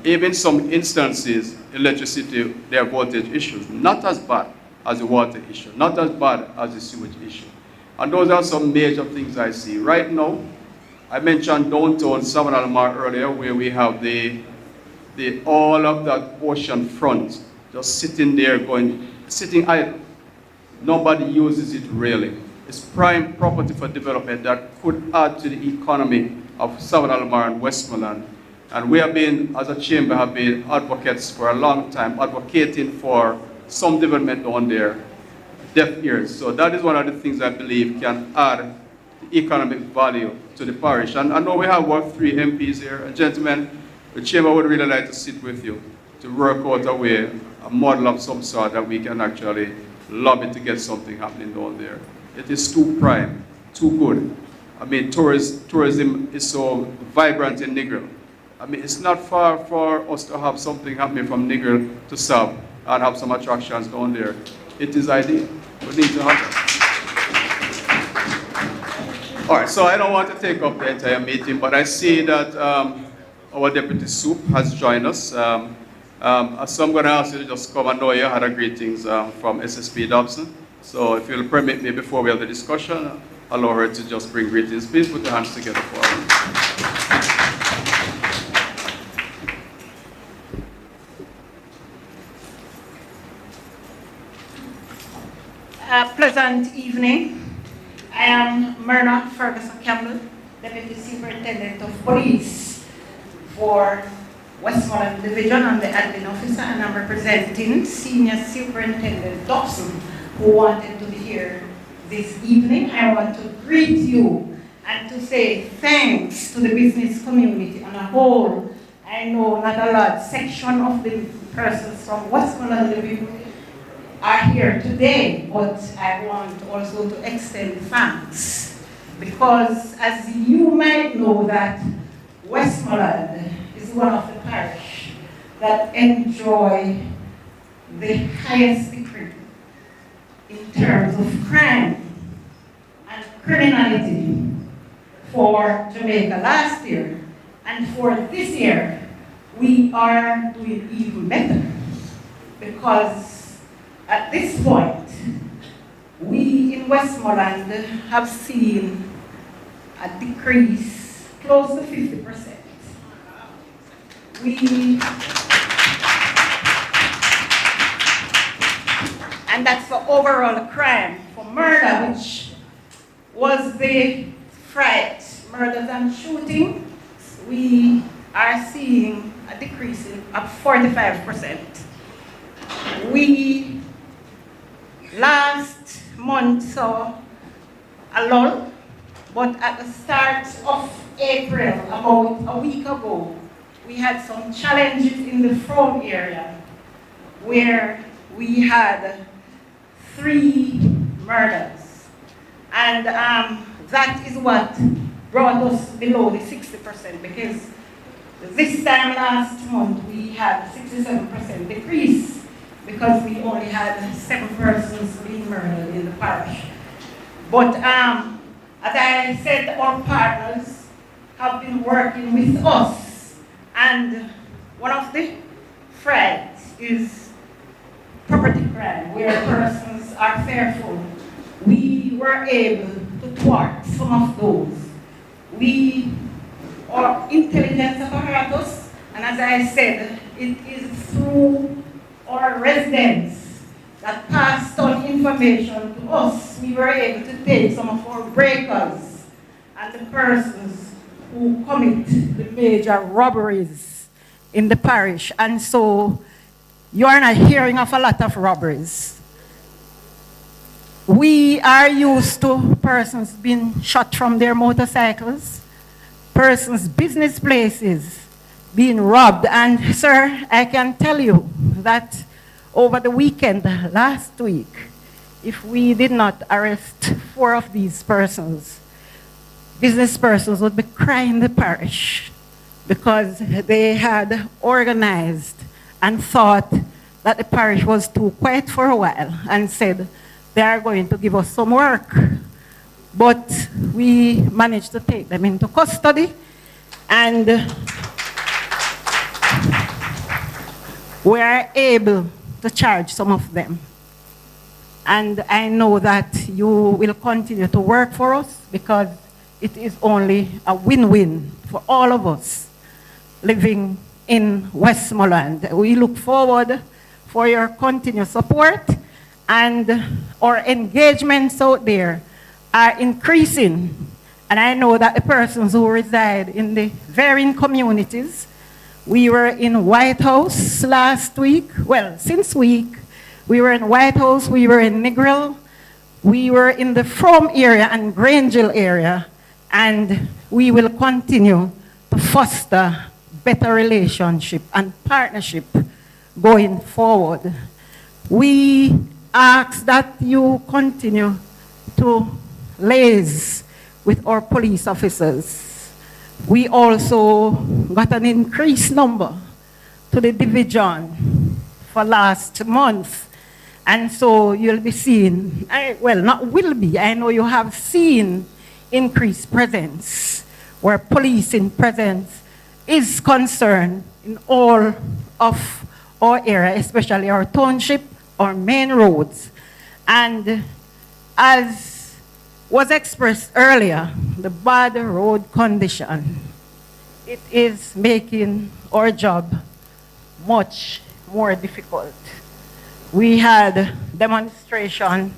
Even some instances, electricity, there are voltage issues, not as bad as the water issue, not as bad as the sewage issue. And those are some major things I see. Right now, I mentioned downtown Savannah Lamar earlier, where we have all of that ocean front just sitting there sitting idle. Nobody uses it really. It's prime property for development that could add to the economy of Savannah Lamar and Westmoreland. And we have been, as a chamber, have been advocates for a long time, advocating for some development down there, deaf ears. So that is one of the things I believe can add the economic value to the parish. And I know we have 3 MPs here. And gentlemen, the chamber would really like to sit with you to work out a way, a model of some sort that we can actually lobby to get something happening down there. It is too prime, too good. I mean, tourism is so vibrant in Negril. I mean, it's not far for us to have something happening from Negril to South and have some attractions down there. It is ideal. We need to have that. All right, so I don't want to take up the entire meeting, but I see that our Deputy Soup has joined us. So I'm going to ask you to just come and know you had a greetings from SSP Dobson. So if you'll permit me before we have the discussion, allow her to just bring greetings. Please put your hands together for her. Pleasant evening. I am Myrna Ferguson Campbell, Deputy Superintendent of Police for Westmoreland Division. I'm the admin officer, and I'm representing Senior Superintendent Dobson, who wanted to be here this evening. I want to greet you and to say thanks to the business community on a whole. I know not a large section of the persons from Westmoreland Division are here today, but I want also to extend thanks, because as you might know that Westmoreland is one of the parish that enjoy the highest degree in terms of crime criminality for Jamaica last year. And for this year, we are doing even better. Because at this point, we in Westmoreland have seen a decrease close to 50%. And that's for overall crime. For murder, which was the threat, murders and shootings, we are seeing a decrease of 45%. We last month saw a lull, but at the start of April, about a week ago, we had some challenges in the Frome area where we had 3 murders. And that is what brought us below the 60%, because this time last month we had 67% decrease because we only had 7 persons being murdered in the parish. But as I said, our partners have been working with us, and one of the threats is property crime, where persons are fearful. We were able to thwart some of those. Our intelligence apparatus, and as I said, it is through our residents that passed on information to us. We were able to take some of our breakers and the persons who commit the major robberies in the parish. And so you are not hearing of a lot of robberies. We are used to persons being shot from their motorcycles, persons' business places being robbed. And sir, I can tell you that over the weekend, last week, if we did not arrest 4 of these persons, business persons would be crying the parish because they had organized and thought that the parish was too quiet for a while and said they are going to give us some work. But we managed to take them into custody, and we are able to charge some of them. And I know that you will continue to work for us because it is only a win-win for all of us living in Westmoreland. We look forward for your continued support, and our engagements out there are increasing. And I know that the persons who reside in the varying communities, we were in White House last week, well, since week, we were in White House, we were in Negril, we were in the Frome area and Grangeville area, and we will continue to foster better relationship and partnership going forward. We ask that you continue to liaise with our police officers. We also got an increased number to the division for last month. And so you'll be seeing, well, not will be, I know you have seen increased presence where policing presence is concerned in all of our area, especially our township, our main roads. And as was expressed earlier, the bad road condition, it is making our job much more difficult. We had demonstration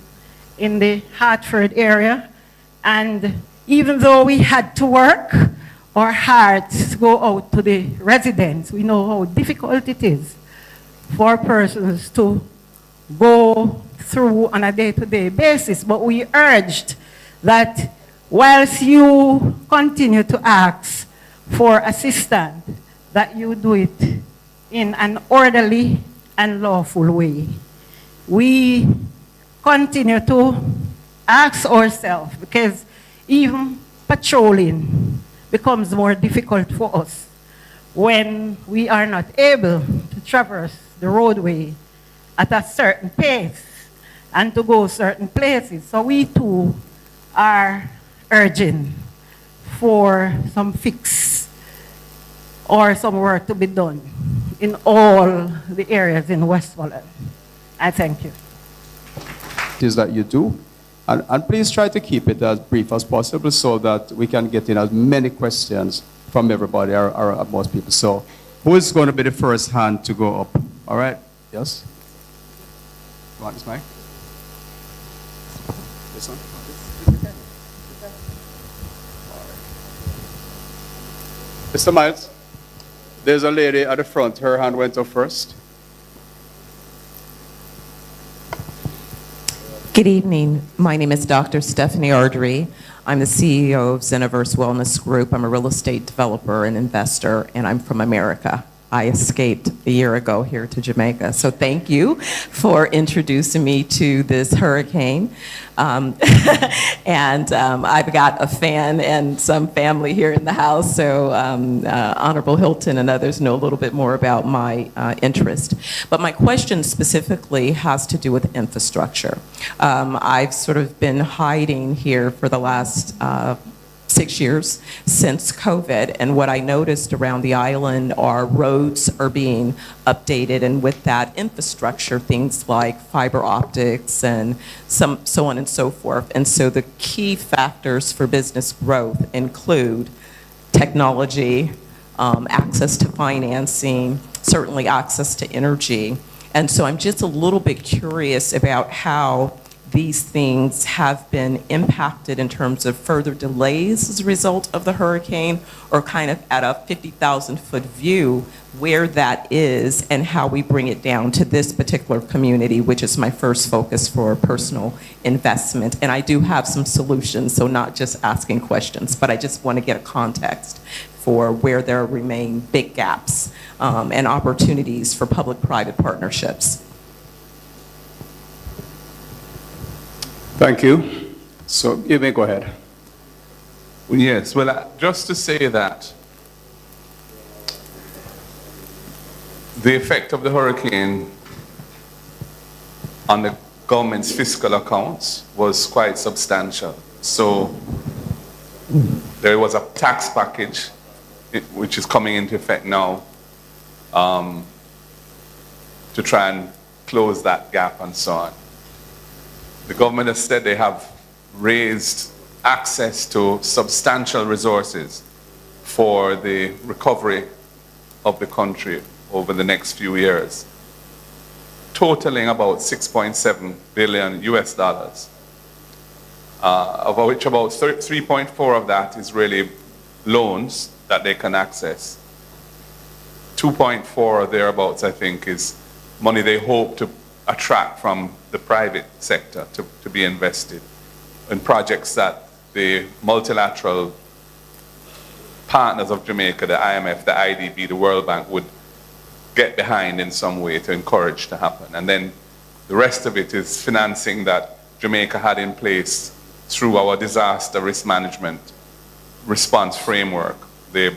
in the Hartford area, and even though we had to work, our hearts go out to the residents. We know how difficult it is for persons to go through on a day-to-day basis, but we urged that whilst you continue to ask for assistance, that you do it in an orderly and lawful way. We continue to ask ourselves, because even patrolling becomes more difficult for us when we are not able to traverse the roadway at a certain pace and to go certain places. So we too are urging for some fix or some work to be done in all the areas in Westmoreland. I thank you. It is that you do. And please try to keep it as brief as possible so that we can get in as many questions from everybody or most people. So who is going to be the first hand to go up? All right? Yes? You want this mic? This one? Mr. Miles, there's a lady at the front. Her hand went up first. Good evening. My name is Dr. Stephanie Ardrey. I'm the CEO of Zeniverse Wellness Group. I'm a real estate developer and investor, and I'm from America. I escaped a year ago here to Jamaica. So thank you for introducing me to this hurricane. And I've got a fan and some family here in the house, so Honorable Hilton and others know a little bit more about my interest. But my question specifically has to do with infrastructure. I've sort of been hiding here for the last 6 years since COVID, and what I noticed around the island are roads are being updated, and with that infrastructure, things like fiber optics and so on and so forth. And so the key factors for business growth include technology, access to financing, certainly access to energy. And so I'm just a little bit curious about how these things have been impacted in terms of further delays as a result of the hurricane, or kind of at a 50,000-foot view where that is and how we bring it down to this particular community, which is my first focus for personal investment. And I do have some solutions, so not just asking questions, but I just want to get a context for where there remain big gaps and opportunities for public-private partnerships. Thank you. So you may go ahead. Yes, well, just to say that the effect of the hurricane on the government's fiscal accounts was quite substantial. So there was a tax package which is coming into effect now to try and close that gap and so on. The government has said they have raised access to substantial resources for the recovery of the country over the next few years, totaling about 6.7 billion US dollars, of which about 3.4 of that is really loans that they can access. 2.4 or thereabouts, I think, is money they hope to attract from the private sector to be invested in projects that the multilateral partners of Jamaica, the IMF, the IDB, the World Bank, would get behind in some way to encourage to happen. And then the rest of it is financing that Jamaica had in place through our disaster risk management response framework, the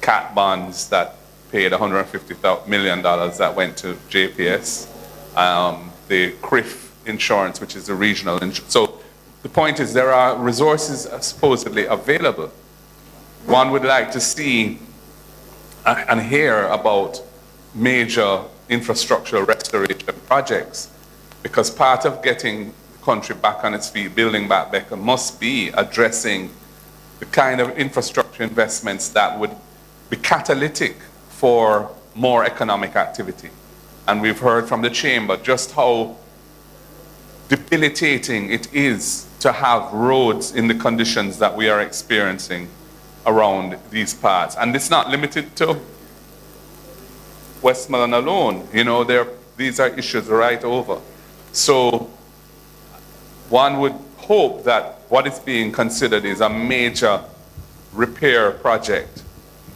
CAT bonds that paid $150 million that went to JPS, the CRIF insurance, which is the regional insurance. So the point is there are resources supposedly available. One would like to see and hear about major infrastructural restoration projects, because part of getting the country back on its feet, building back better, must be addressing the kind of infrastructure investments that would be catalytic for more economic activity. And we've heard from the chamber just how debilitating it is to have roads in the conditions that we are experiencing around these parts. And it's not limited to Westmoreland alone. You know, these are issues right over. So one would hope that what is being considered is a major repair project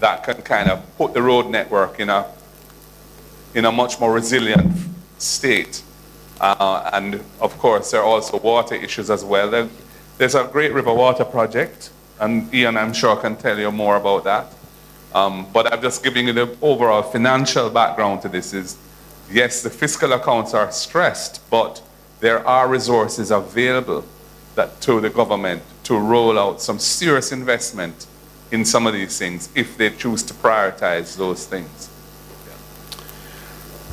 that can kind of put the road network in a much more resilient state. And of course, there are also water issues as well. There's a Great River Water Project, and Ian, I'm sure, can tell you more about that. But I'm just giving you the overall financial background to this is, yes, the fiscal accounts are stressed, but there are resources available that to the government to roll out some serious investment in some of these things if they choose to prioritize those things.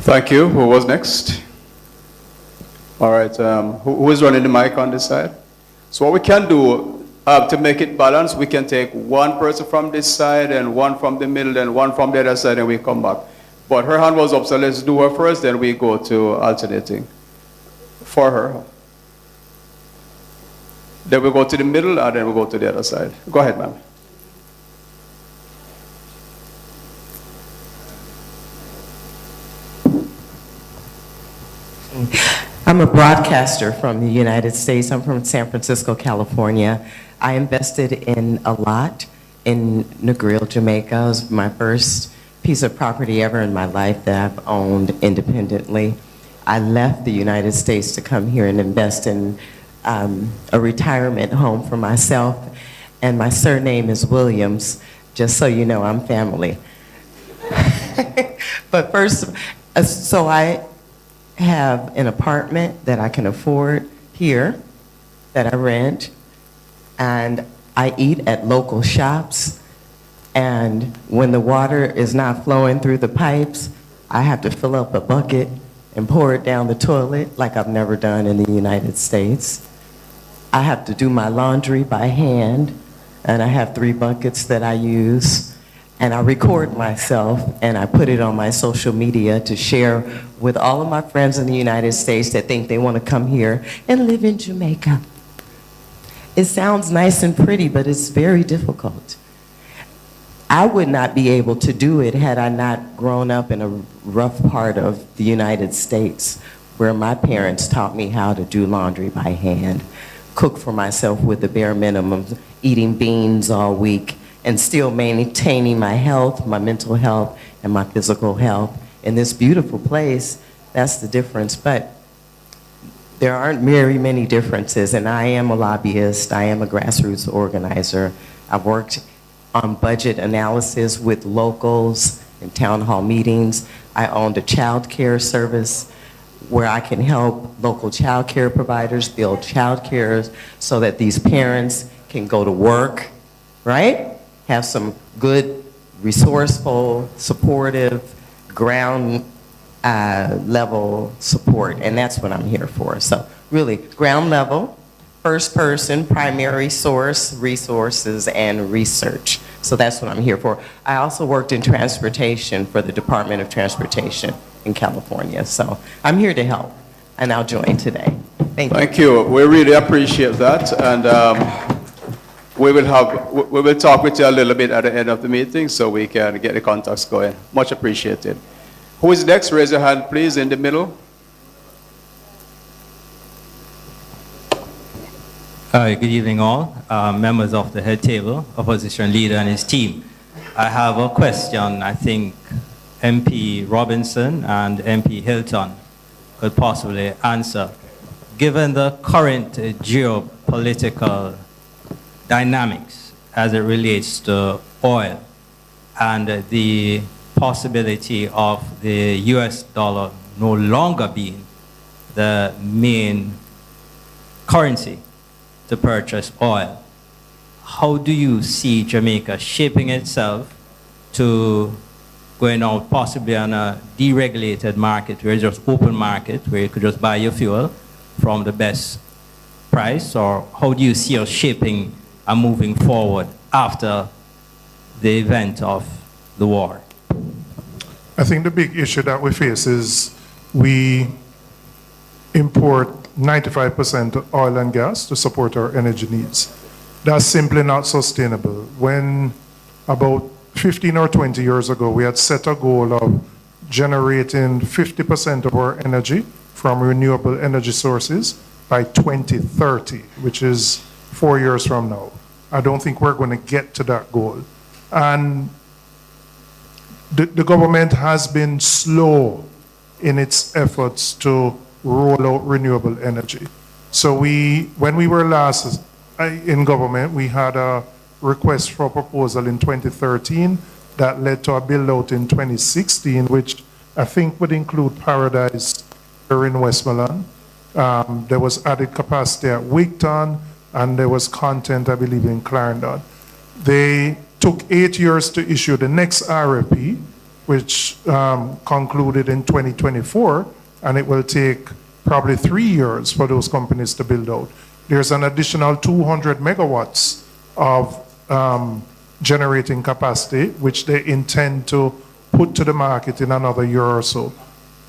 Thank you. Who was next? All right. Who is running the mic on this side? So what we can do to make it balanced, we can take one person from this side and one from the middle and one from the other side, and we come back. But her hand was up, so let's do her first, then we go to alternating for her. Then we go to the middle, and then we go to the other side. Go ahead, ma'am. I'm a broadcaster from the United States. I'm from San Francisco, California. I invested in a lot in Negril, Jamaica. It was my first piece of property ever in my life that I've owned independently. I left the United States to come here and invest in a retirement home for myself. And my surname is Williams, just so you know, I'm family. But first, so I have an apartment that I can afford here that I rent, and I eat at local shops, and when the water is not flowing through the pipes, I have to fill up a bucket and pour it down the toilet like I've never done in the United States. I have to do my laundry by hand, and I have 3 buckets that I use. And I record myself and I put it on my social media to share with all of my friends in the United States that think they want to come here and live in Jamaica. It sounds nice and pretty, but it's very difficult. I would not be able to do it had I not grown up in a rough part of the United States where my parents taught me how to do laundry by hand, cook for myself with the bare minimum, eating beans all week, and still maintaining my health, my mental health, and my physical health. In this beautiful place, that's the difference. But there aren't very many differences, and I am a lobbyist, I am a grassroots organizer. I've worked on budget analysis with locals in town hall meetings. I owned a child care service where I can help local child care providers build child care so that these parents can go to work, right? Have some good, resourceful, supportive, ground level support, and that's what I'm here for. So really, ground level, first person, primary source, resources, and research. So that's what I'm here for. I also worked in transportation for the Department of Transportation in California. So I'm here to help, and I'll join today. Thank you. Thank you. We really appreciate that, and we will talk with you a little bit at the end of the meeting so we can get the contacts going. Much appreciated. Who is next? Raise your hand, please, in the middle. Hi, good evening all. Members of the head table, opposition leader and his team. I have a question I think MP Robinson and MP Hilton could possibly answer. Given the current geopolitical dynamics as it relates to oil and the possibility of the US dollar no longer being the main currency to purchase oil, how do you see Jamaica shaping itself to going out possibly on a deregulated market where it's just open market where you could just buy your fuel from the best price, or how do you see us shaping and moving forward after the event of the war? I think the big issue that we face is we import 95% oil and gas to support our energy needs. That's simply not sustainable. When about 15 or 20 years ago, we had set a goal of generating 50% of our energy from renewable energy sources by 2030, which is 4 years from now. I don't think we're going to get to that goal. And the government has been slow in its efforts to roll out renewable energy. So when we were last in government, we had a request for proposal in 2013 that led to a build out in 2016, which I think would include Paradise here in Westmoreland. There was added capacity at Wigton. and there was content, I believe, in Clarendon. They took 8 years to issue the next RFP, which concluded in 2024, and it will take probably 3 years for those companies to build out. There's an additional 200 megawatts of generating capacity, which they intend to put to the market in another year or so.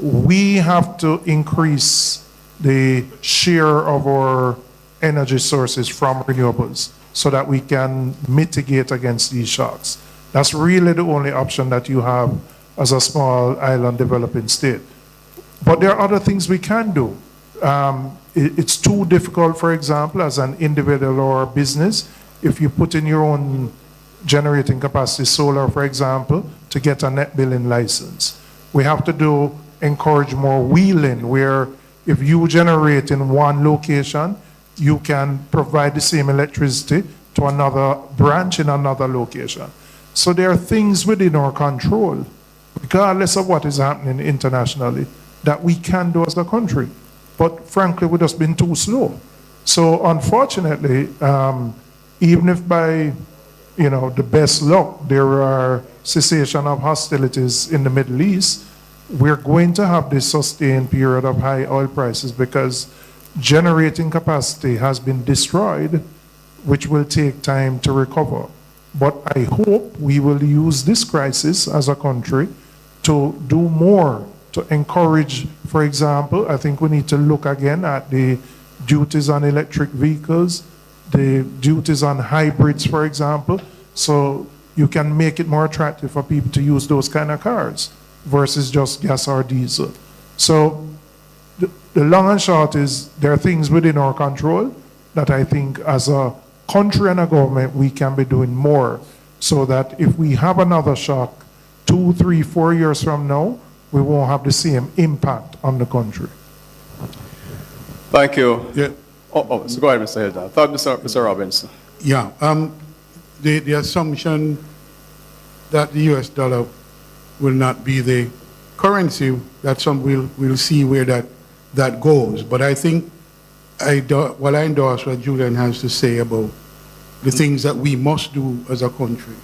We have to increase the share of our energy sources from renewables so that we can mitigate against these shocks. That's really the only option that you have as a small island developing state. But there are other things we can do. It's too difficult, for example, as an individual or business, if you put in your own generating capacity, solar, for example, to get a net billing license. We have to encourage more wheeling, where if you generate in one location, you can provide the same electricity to another branch in another location. So there are things within our control, regardless of what is happening internationally, that we can do as a country. But frankly, we've just been too slow. So unfortunately, even if by the best luck, there are cessation of hostilities in the Middle East, we're going to have this sustained period of high oil prices because generating capacity has been destroyed, which will take time to recover. But I hope we will use this crisis as a country to do more to encourage, for example, I think we need to look again at the duties on electric vehicles, the duties on hybrids, for example, so you can make it more attractive for people to use those kind of cars versus just gas or diesel. So the long and short is there are things within our control that I think as a country and a government we can be doing more so that if we have another shock 2, 3, 4 years from now, we won't have the same impact on the country. Thank you. Yeah. So go ahead, Mr. Hilton. Thought Mr. Robinson. Yeah. The assumption that the US dollar will not be the currency, that's something we'll see where that goes. But I think I endorse what Julian has to say about the things that we must do as a country.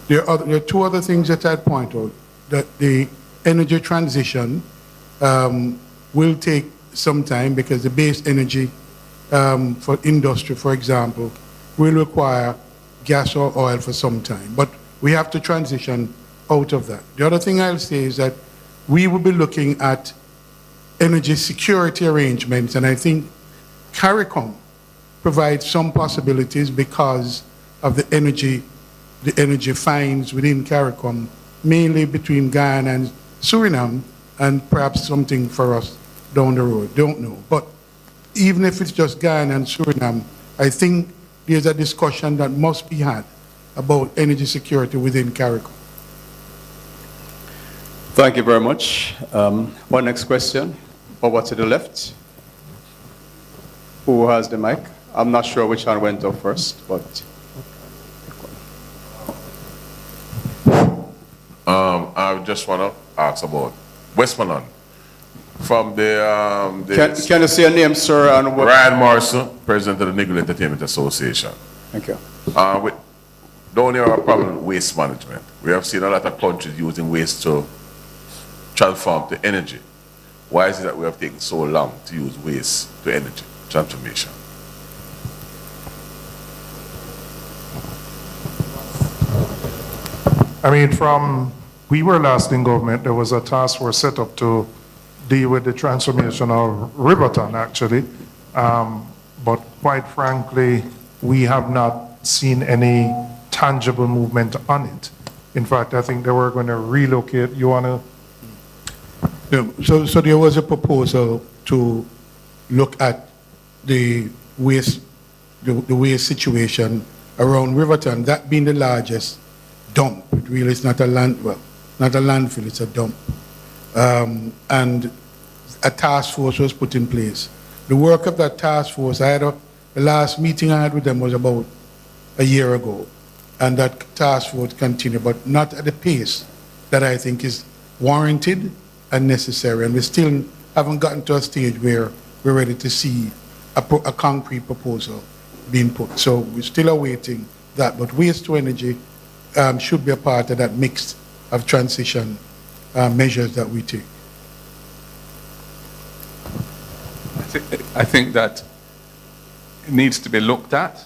There are two other things that I'd point out. That the energy transition will take some time because the base energy for industry, for example, will require gas or oil for some time. But we have to transition out of that. The other thing I'll say is that we will be looking at energy security arrangements, and I think CARICOM provides some possibilities because of the energy finds within CARICOM, mainly between Guyana and Suriname, and perhaps something for us down the road. Don't know. But even if it's just Guyana and Suriname, I think there's a discussion that must be had about energy security within CARICOM. Thank you very much. One next question. Over to the left. Who has the mic? I'm not sure which one went up first, but. I just want to ask about Westmoreland. From the Can you say your name, sir? And what? Ryan Morrison, president of the Niggle Entertainment Association. Thank you. Don't have a problem with waste management. We have seen a lot of countries using waste to transform to energy. Why is it that we have taken so long to use waste to energy transformation? I mean, we were last in government, there was a task force set up to deal with the transformation of Riverton, actually. But quite frankly, we have not seen any tangible movement on it. In fact, I think they were going to relocate. You want to? Yeah, so there was a proposal to look at the waste situation around Riverton, that being the largest dump. It really is not a landfill, it's a dump. And a task force was put in place. The work of that task force, the last meeting I had with them was about a year ago. And that task force continued, but not at the pace that I think is warranted and necessary. And we still haven't gotten to a stage where we're ready to see a concrete proposal being put. So we're still awaiting that. But waste to energy should be a part of that mix of transition measures that we take. I think that it needs to be looked at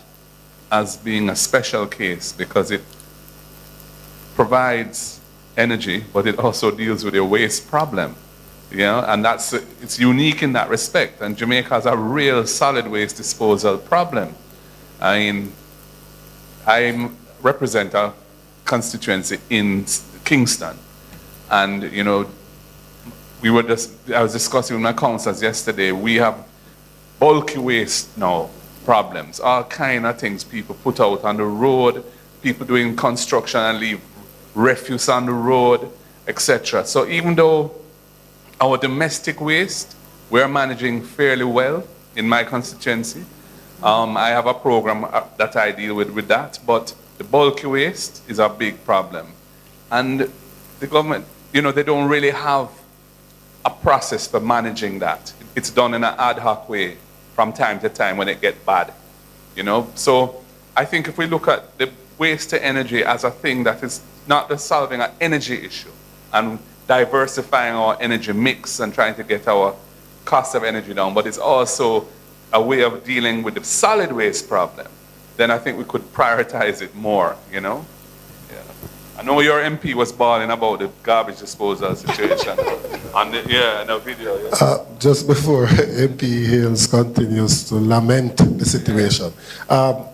as being a special case because it provides energy, but it also deals with a waste problem. You know, and it's unique in that respect. And Jamaica has a real solid waste disposal problem. I mean, I represent a constituency in Kingston, and you know, I was discussing with my councillors yesterday. We have bulky waste now problems, all kind of things people put out on the road, people doing construction and leave refuse on the road, etc. So even though our domestic waste, we're managing fairly well in my constituency. I have a program that I deal with that, but the bulky waste is a big problem. And the government, you know, they don't really have a process for managing that. It's done in an ad hoc way from time to time when it gets bad, you know. So I think if we look at the waste to energy as a thing that is not just solving an energy issue and diversifying our energy mix and trying to get our cost of energy down, but it's also a way of dealing with the solid waste problem, then I think we could prioritize it more, you know? Yeah. I know your MP was bawling about the garbage disposal situation on the video. Yeah. Just before MP Hales continues to lament the situation, I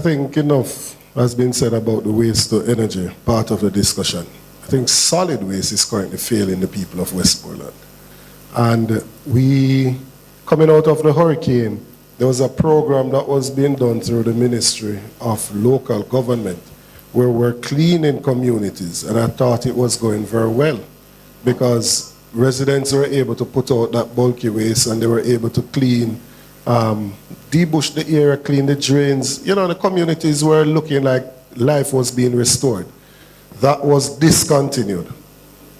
think enough has been said about the waste to energy, part of the discussion. I think solid waste is currently failing the people of Westmoreland. And coming out of the hurricane, there was a program that was being done through the Ministry of Local Government where we're cleaning communities, and I thought it was going very well because residents were able to put out that bulky waste and they were able to clean, debush the area, clean the drains. You know, the communities were looking like life was being restored. That was discontinued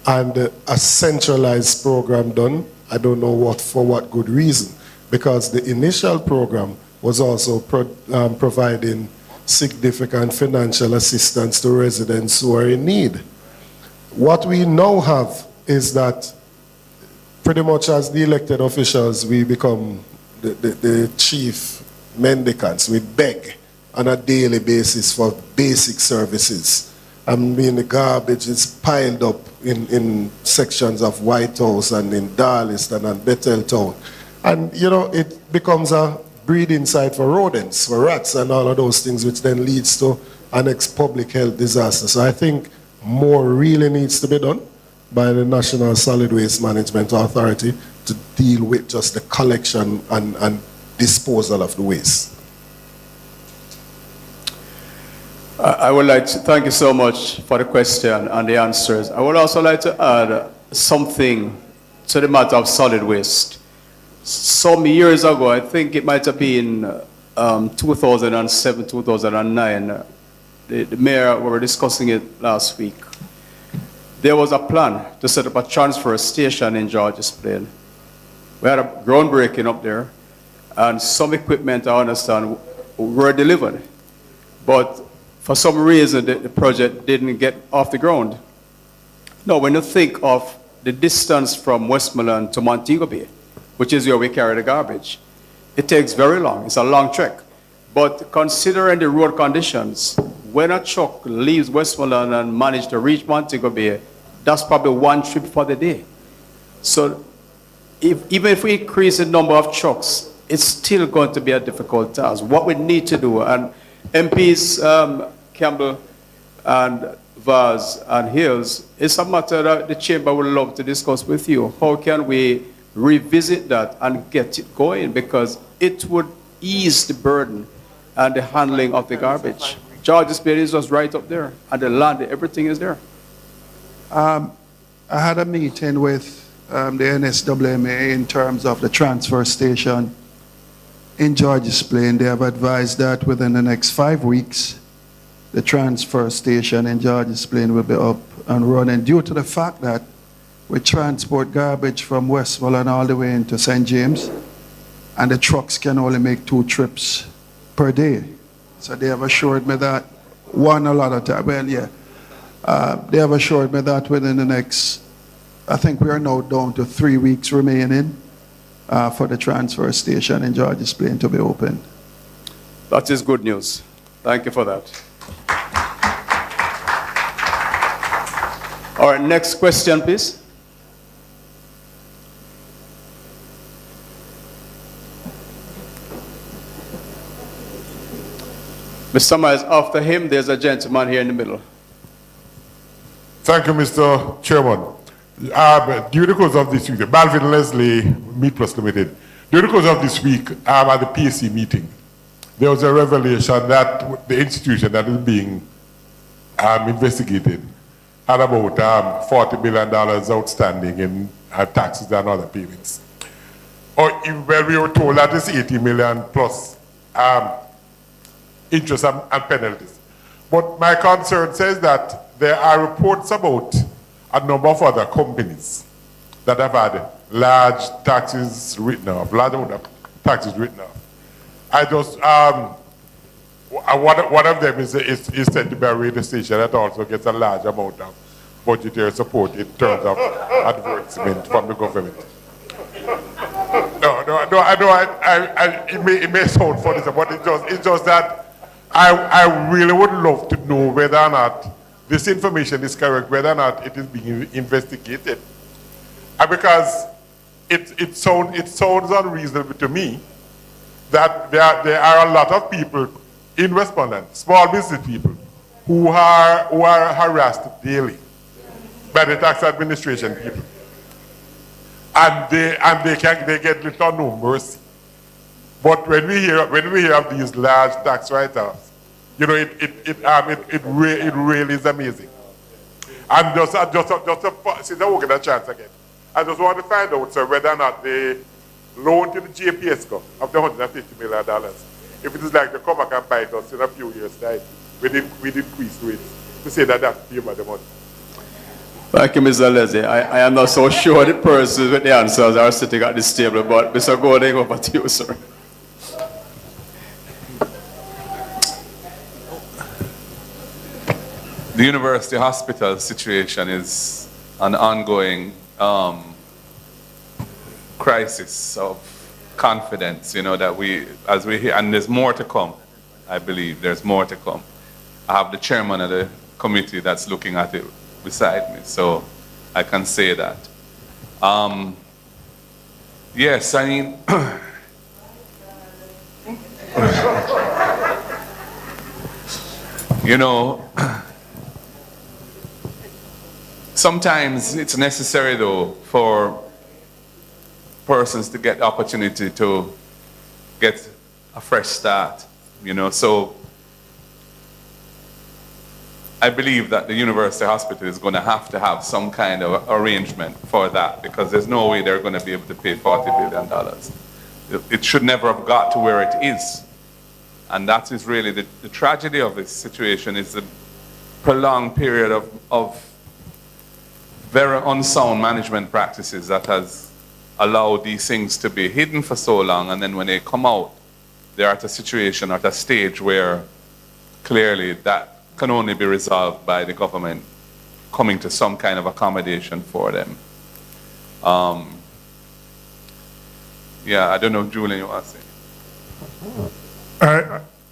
and a centralized program done. I don't know for what good reason, because the initial program was also providing significant financial assistance to residents who are in need. What we now have is that pretty much as the elected officials, we become the chief mendicants. We beg on a daily basis for basic services. I mean, the garbage is piled up in sections of White House and in Darliston and Bethel Town. And, you know, it becomes a breeding site for rodents, for rats and all of those things, which then leads to an public health disaster. So I think more really needs to be done by the National Solid Waste Management Authority to deal with just the collection and disposal of the waste. I would like to thank you so much for the question and the answers. I would also like to add something to the matter of solid waste. Some years ago, I think it might have been 2007, 2009, the mayor, we were discussing it last week. There was a plan to set up a transfer station in George's Plain. We had a groundbreaking up there, and some equipment, I understand, were delivered. But for some reason, the project didn't get off the ground. Now, when you think of the distance from Westmoreland to Montego Bay, which is where we carry the garbage, it takes very long. It's a long trek. But considering the road conditions, when a truck leaves Westmoreland and manages to reach Montego Bay, that's probably one trip for the day. So even if we increase the number of trucks, it's still going to be a difficult task. What we need to do, and MPs Campbell and Vaz and Hills, it's a matter that the chamber would love to discuss with you. How can we revisit that and get it going? Because it would ease the burden and the handling of the garbage. George's Plain is just right up there, and the land, everything is there. I had a meeting with the NSWMA in terms of the transfer station in George's Plain. They have advised that within the next 5 weeks, the transfer station in George's Plain will be up and running, due to the fact that we transport garbage from Westmoreland all the way into St. James. and the trucks can only make 2 trips per day. So they have assured me that one a lot of time. Well, yeah, they have assured me that within the next, I think we are now down to 3 weeks remaining for the transfer station in George's Plain to be open. That is good news. Thank you for that. All right, next question, please. Mr. Myers, after him, there's a gentleman here in the middle. Thank you, Mr. Chairman. During the course of this week, the Balvin Leslie Meat Plus Limited, during the course of this week, at the PAC meeting, there was a revelation that the institution that is being investigated had about $40 billion outstanding in taxes and other payments. Well, we were told that it's 80 million plus interest and penalties. But my concern says that there are reports about a number of other companies that have had large taxes written off, large amount of taxes written off. I just, one of them is said to be a radio station that also gets a large amount of budgetary support in terms of advertisement from the government. It may sound funny, but it's just that I really would love to know whether or not this information is correct, whether or not it is being investigated. Because it sounds unreasonable to me that there are a lot of people in Westmoreland, small business people, who are harassed daily by the tax administration people. And they get little or no mercy. But when we hear of these large tax write-offs, you know, it really is amazing. And just since I won't get a chance again, I just want to find out, sir, whether or not the loan to the JPSCO of the $150 million, if it is like to come back and bite us in a few years' time, with increased rates, to say that that's pay by the money. Thank you, Mr. Leslie. I am not so sure the persons with the answers are sitting at this table, but Mr. Golding, over to you, sir. The university hospital situation is an ongoing crisis of confidence, you know, that as we hear, and there's more to come, I believe, there's more to come. I have the chairman of the committee that's looking at it beside me, so I can say that. Yes, I mean, you know, sometimes it's necessary, though, for persons to get the opportunity to get a fresh start, you know. So I believe that the university hospital is going to have some kind of arrangement for that, because there's no way they're going to be able to pay $40 billion. It should never have got to where it is. And that is really the tragedy of this situation, is the prolonged period of very unsound management practices that has allowed these things to be hidden for so long, and then when they come out, they're at a situation, at a stage where clearly that can only be resolved by the government coming to some kind of accommodation for them. Yeah, I don't know, Julian, you want to say?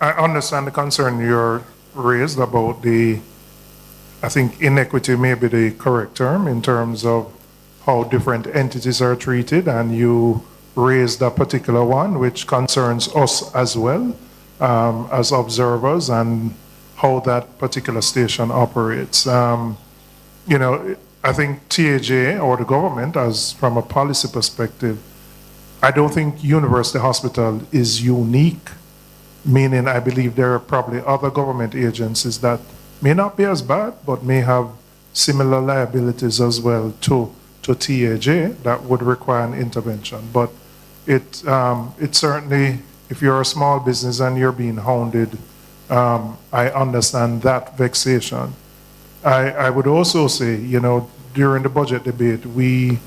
I understand the concern you're raised about I think inequity may be the correct term in terms of how different entities are treated, and you raised a particular one which concerns us as well as observers, and how that particular station operates. You know, I think TAJ or the government, as from a policy perspective, I don't think University Hospital is unique, meaning I believe there are probably other government agencies that may not be as bad, but may have similar liabilities as well to TAJ that would require an intervention. But it certainly, if you're a small business and you're being hounded, I understand that vexation. I would also say, you know, during the budget debate, we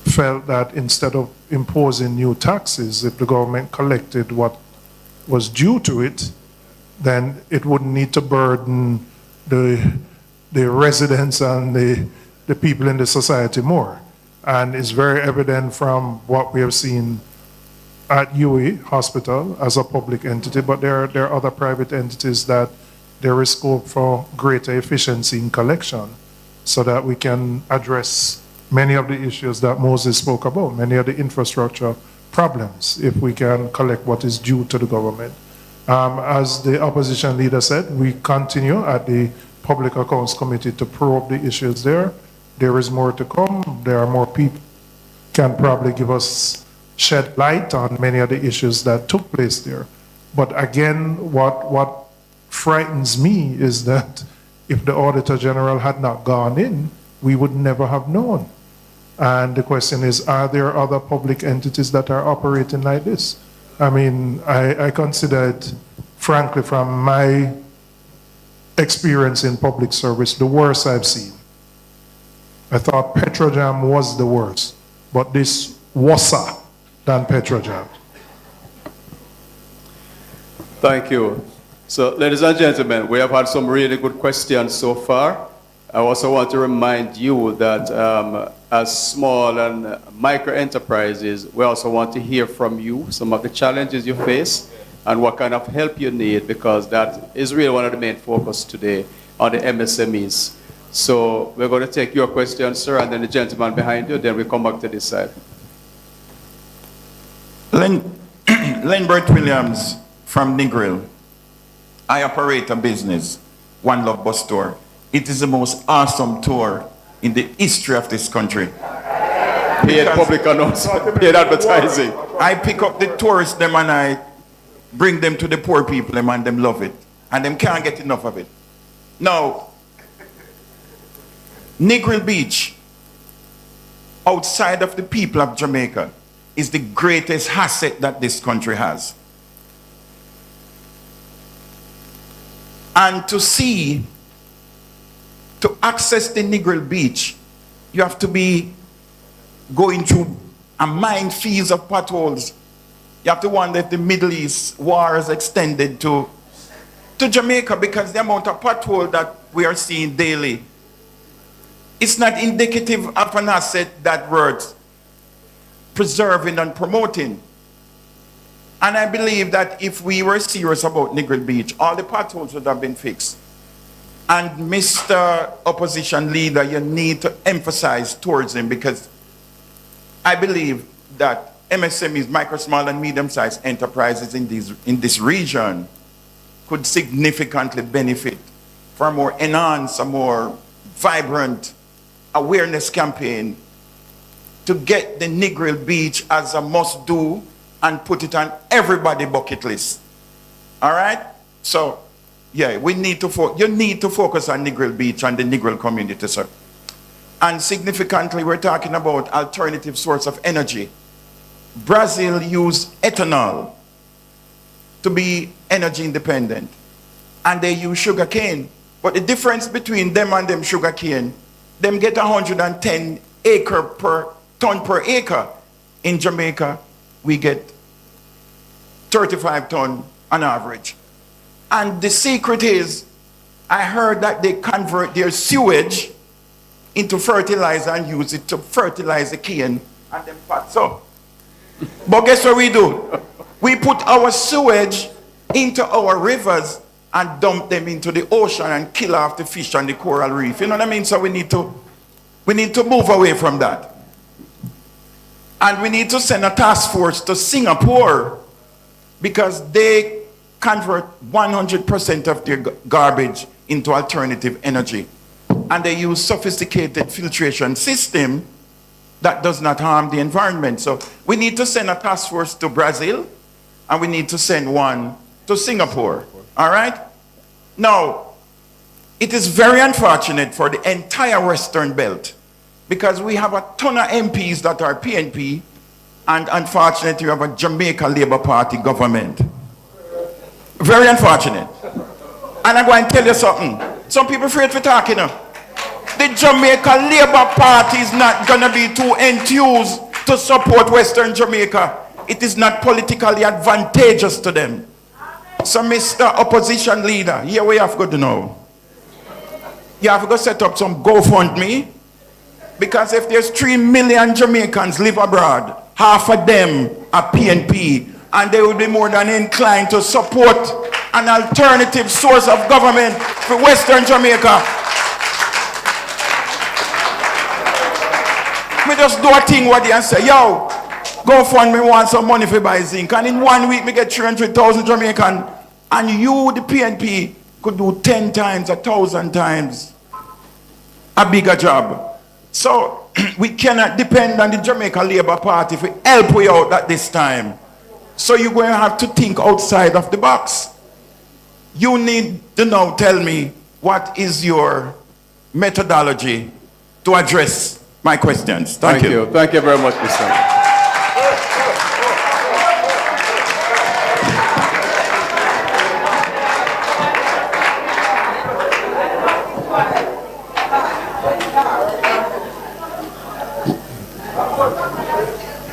felt that instead of imposing new taxes, if the government collected what was due to it, then it wouldn't need to burden the residents and the people in the society more. And it's very evident from what we have seen at UE Hospital as a public entity, but there are other private entities that there is scope for greater efficiency in collection so that we can address many of the issues that Moses spoke about, many of the infrastructure problems, if we can collect what is due to the government. As the opposition leader said, we continue at the Public Accounts Committee to probe the issues there. There is more to come. There are more people can probably give us shed light on many of the issues that took place there. But again, what frightens me is that if the Auditor General had not gone in, we would never have known. And the question is, are there other public entities that are operating like this? I mean, I consider it, frankly, from my experience in public service, the worst I've seen. I thought Petrojam was the worst, but this worse than Petrojam. Thank you. So, ladies and gentlemen, we have had some really good questions so far. I also want to remind you that as small and micro enterprises, we also want to hear from you some of the challenges you face and what kind of help you need, because that is really one of the main focus today on the MSMEs. So we're going to take your questions, sir, and then the gentleman behind you, then we come back to this side. Lindbert Williams from Negril. I operate a business, One Love Bus Tour. It is the most awesome tour in the history of this country. Paid public announcement, paid advertising. I pick up the tourists them and I bring them to the poor people them and them love it. And them can't get enough of it. Now, Negril Beach, outside of the people of Jamaica, is the greatest asset that this country has. And to access the Negril Beach, you have to be going through a minefield of potholes. You have to wonder if the Middle East war is extended to Jamaica, because the amount of pothole that we are seeing daily, it's not indicative of an asset that worth preserving and promoting. And I believe that if we were serious about Negril Beach, all the potholes would have been fixed. And Mr. Opposition Leader, you need to emphasize tourism, because I believe that MSMEs, micro, small, and medium-sized enterprises in this region could significantly benefit from a more enhanced, a more vibrant awareness campaign to get the Negril Beach as a must-do and put it on everybody's bucket list. All right? So, yeah, you need to focus on Negril Beach and the Negril community, sir. And significantly, we're talking about alternative source of energy. Brazil used ethanol to be energy independent, and they use sugar cane. But the difference between them and them sugar cane, them get 110 acre per ton per acre. In Jamaica, we get 35 ton on average. And the secret is, I heard that they convert their sewage into fertilizer and use it to fertilize the cane and then pots up. But guess what we do? We put our sewage into our rivers and dump them into the ocean and kill off the fish and the coral reef. You know what I mean? So we need to move away from that. And we need to send a task force to Singapore, because they convert 100% of their garbage into alternative energy. And they use sophisticated filtration system that does not harm the environment. So we need to send a task force to Brazil, and we need to send one to Singapore. All right? Now, it is very unfortunate for the entire Western Belt, because we have a ton of MPs that are PNP, and unfortunately, we have a Jamaica Labour Party government. Very unfortunate. And I'm going to tell you something. Some people afraid for talking now. The Jamaica Labour Party is not going to be too enthused to support Western Jamaica. It is not politically advantageous to them. So, Mr. Opposition Leader, here we have got to know. You have to set up some GoFundMe, because if there's 3 million Jamaicans live abroad, half of them are PNP, and they will be more than inclined to support an alternative source of government for Western Jamaica. Me just do a thing what they say, yo, GoFundMe want some money for buy zinc, and in 1 week me get 300,000 Jamaican, and you, the PNP, could do 10 times, 1,000 times a bigger job. So we cannot depend on the Jamaica Labour Party to help you out at this time. So you're going to have to think outside of the box. You need to now tell me what is your methodology to address my questions. Thank you. Thank you very much, Mr.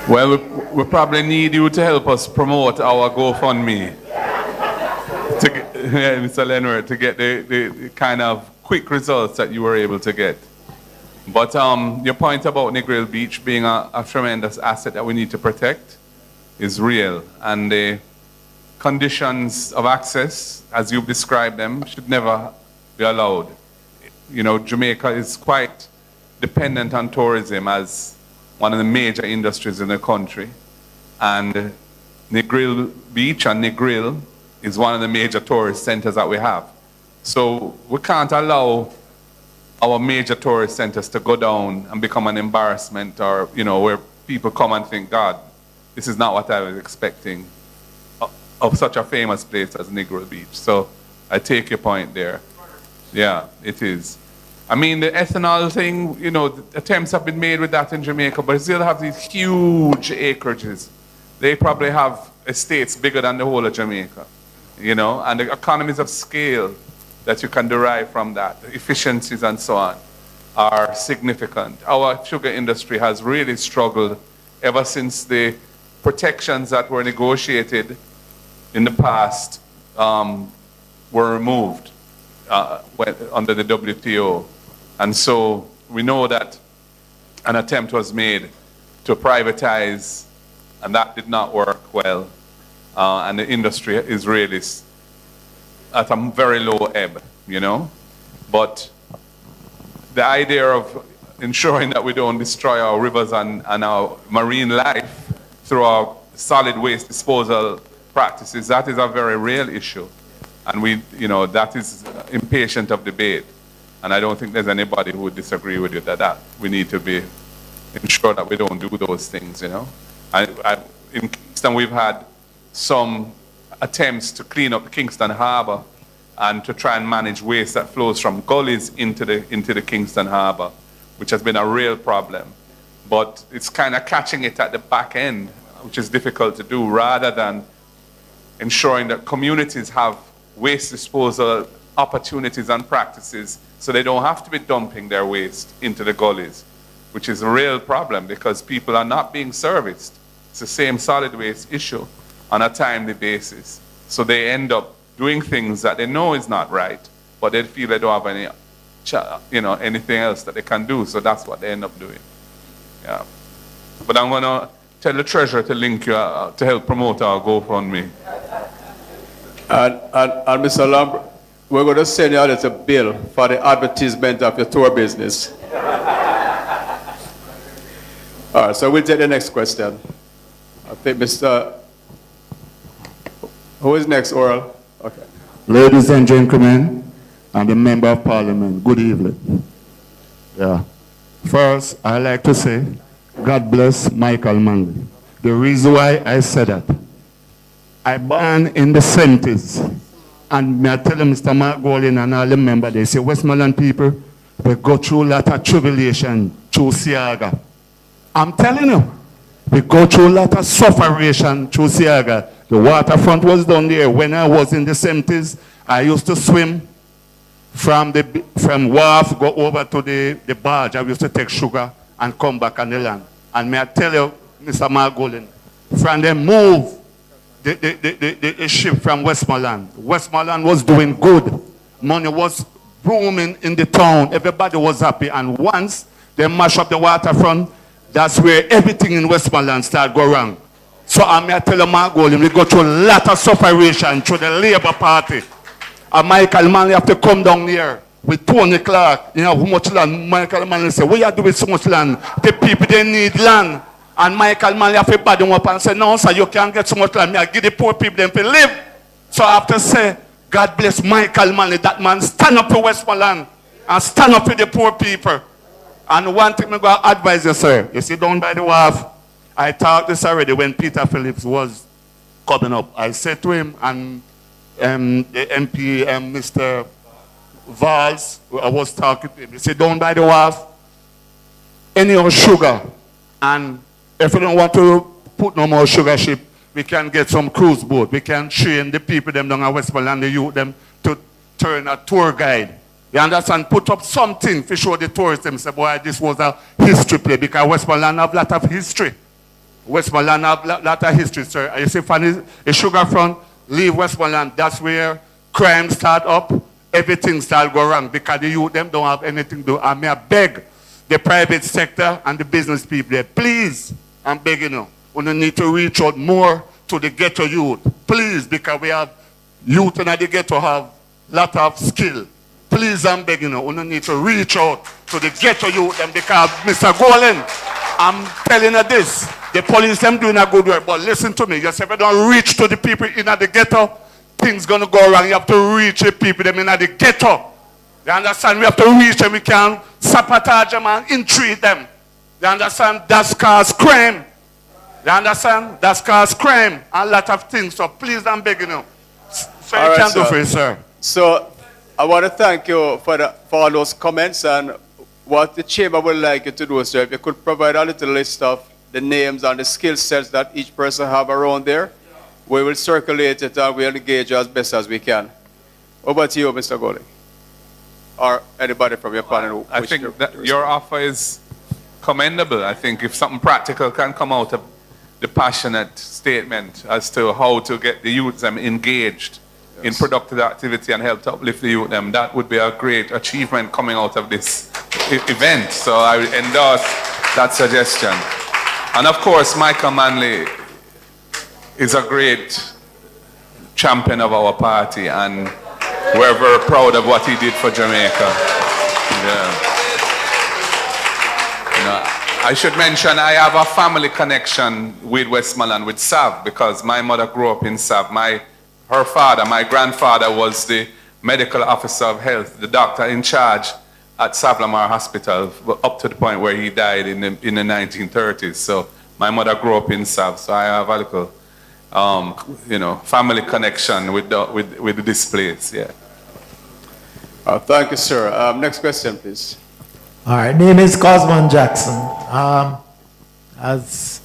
Well, we probably need you to help us promote our GoFundMe, Mr. Leonard, to get the kind of quick results that you were able to get. But your point about Negril Beach being a tremendous asset that we need to protect is real. And the conditions of access, as you've described them, should never be allowed. You know, Jamaica is quite dependent on tourism as one of the major industries in the country. And Negril Beach and Negril is one of the major tourist centers that we have. So we can't allow our major tourist centers to go down and become an embarrassment, or, you know, where people come and think, God, this is not what I was expecting of such a famous place as Negril Beach. So I take your point there. Yeah, it is. I mean, the ethanol thing, you know, the attempts have been made with that in Jamaica, but still have these huge acreages. They probably have estates bigger than the whole of Jamaica, you know, and the economies of scale that you can derive from that, the efficiencies and so on, are significant. Our sugar industry has really struggled ever since the protections that were negotiated in the past were removed under the WTO. And so we know that an attempt was made to privatize, and that did not work well. And the industry is really at a very low ebb, you know. But the idea of ensuring that we don't destroy our rivers and our marine life through our solid waste disposal practices, that is a very real issue. And we, you know, that is impatient of debate. And I don't think there's anybody who would disagree with you that we need to be ensure that we don't do those things, you know. In Kingston, we've had some attempts to clean up the Kingston Harbor and to try and manage waste that flows from gullies into the Kingston Harbor, which has been a real problem. But it's kind of catching it at the back end, which is difficult to do, rather than ensuring that communities have waste disposal opportunities and practices so they don't have to be dumping their waste into the gullies, which is a real problem because people are not being serviced. It's the same solid waste issue on a timely basis. So they end up doing things that they know is not right, but they feel they don't have any, you know, anything else that they can do, so that's what they end up doing. Yeah. But I'm going to tell the treasurer to link you to help promote our GoFundMe. And Mr. Lambert, we're going to send you out as a bill for the advertisement of your tour business. All right, so we'll take the next question. I think Mr. Who is next, Oral? Okay. Ladies and gentlemen, I'm the Member of Parliament. Good evening. Yeah. First, I'd like to say, God bless Michael Manley. The reason why I said that, I born in the 70s, and I tell Mr. Mark Golin and all the members, they say, Westmoreland people, we go through a lot of tribulation through Siaga. I'm telling you, we go through a lot of suffering through Siaga. The waterfront was down there. When I was in the 70s, I used to swim From wharf, go over to the barge. I used to take sugar and come back on the land. And may I tell you, Mr. Margolin, from them move the ship from Westmoreland. Westmoreland was doing good. Money was booming in the town. Everybody was happy. And once they mash up the waterfront, that's where everything in Westmoreland started go wrong. So I may tell you, Margolin, we go through a lot of separation through the Labour Party. And Michael Manley have to come down here with Tony Clark. You know, how much land? Michael Manley say, what you do with so much land? The people, they need land. And Michael Manley have to bad them up and say, no, sir, you can't get so much land. I give the poor people them to live. So I have to say, God bless Michael Manley. That man stand up for Westmoreland and stand up for the poor people. And one thing I'm going to advise you, sir. You see down by the wharf, I talked this already when Peter Phillips was coming up. I said to him, and the MP, Mr. Valls, I was talking to him. He said, down by the wharf, any more sugar. And if we don't want to put no more sugar ship, we can get some cruise boat. We can train the people them down at Westmoreland, the youth them, to turn a tour guide. You understand? Put up something to show the tourists them, say, boy, this was a history play, because Westmoreland have a lot of history. Westmoreland have a lot of history, sir. You see, from the sugar front, leave Westmoreland, that's where crime start up, everything start go wrong, because the youth them don't have anything to do. I may beg the private sector and the business people there, please, I'm begging you, we need to reach out more to the ghetto youth, please, because we have youth in the ghetto have a lot of skill. Please, I'm begging you, we need to reach out to the ghetto youth them, because Mr. Golan, I'm telling you this, the police them doing a good work, but listen to me, you say if you don't reach to the people in the ghetto, things gonna go wrong. You have to reach the people them in the ghetto. You understand? We have to reach them, we can sabotage them and entreat them. You understand? That's cause crime. You understand? That's cause crime and a lot of things. So please, I'm begging you. So you can do for it, sir. So I want to thank you for all those comments, and what the chamber would like you to do, sir, if you could provide a little list of the names and the skill sets that each person have around there, we will circulate it and we'll engage as best as we can. Over to you, Mr. Golding. Or anybody from your panel. I think that your offer is commendable. I think if something practical can come out of the passionate statement as to how to get the youth them engaged in productive activity and help to uplift the youth them, that would be a great achievement coming out of this event. So I would endorse that suggestion. And of course, Michael Manley is a great champion of our party, and we're very proud of what he did for Jamaica. Yeah. You know, I should mention I have a family connection with Westmoreland, with Sav, because my mother grew up in Sav. Her father, my grandfather, was the medical officer of health, the doctor in charge at Savlamar Hospital, up to the point where he died in the 1930s. So my mother grew up in Sav, so I have a little, family connection with this place. Yeah. Thank you, sir. Next question, please. All right, name is Cosman Jackson. As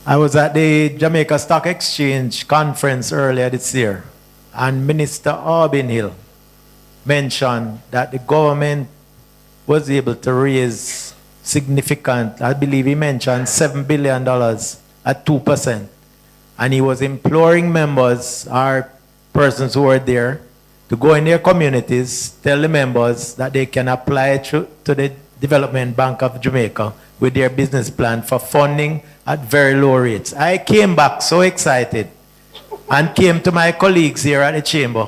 I was at the Jamaica Stock Exchange conference earlier this year, and Minister Aubin Hill mentioned that the government was able to raise significant, I believe he mentioned $7 billion at 2%. And he was imploring members or persons who were there to go in their communities, tell the members that they can apply to the Development Bank of Jamaica with their business plan for funding at very low rates. I came back so excited and came to my colleagues here at the chamber.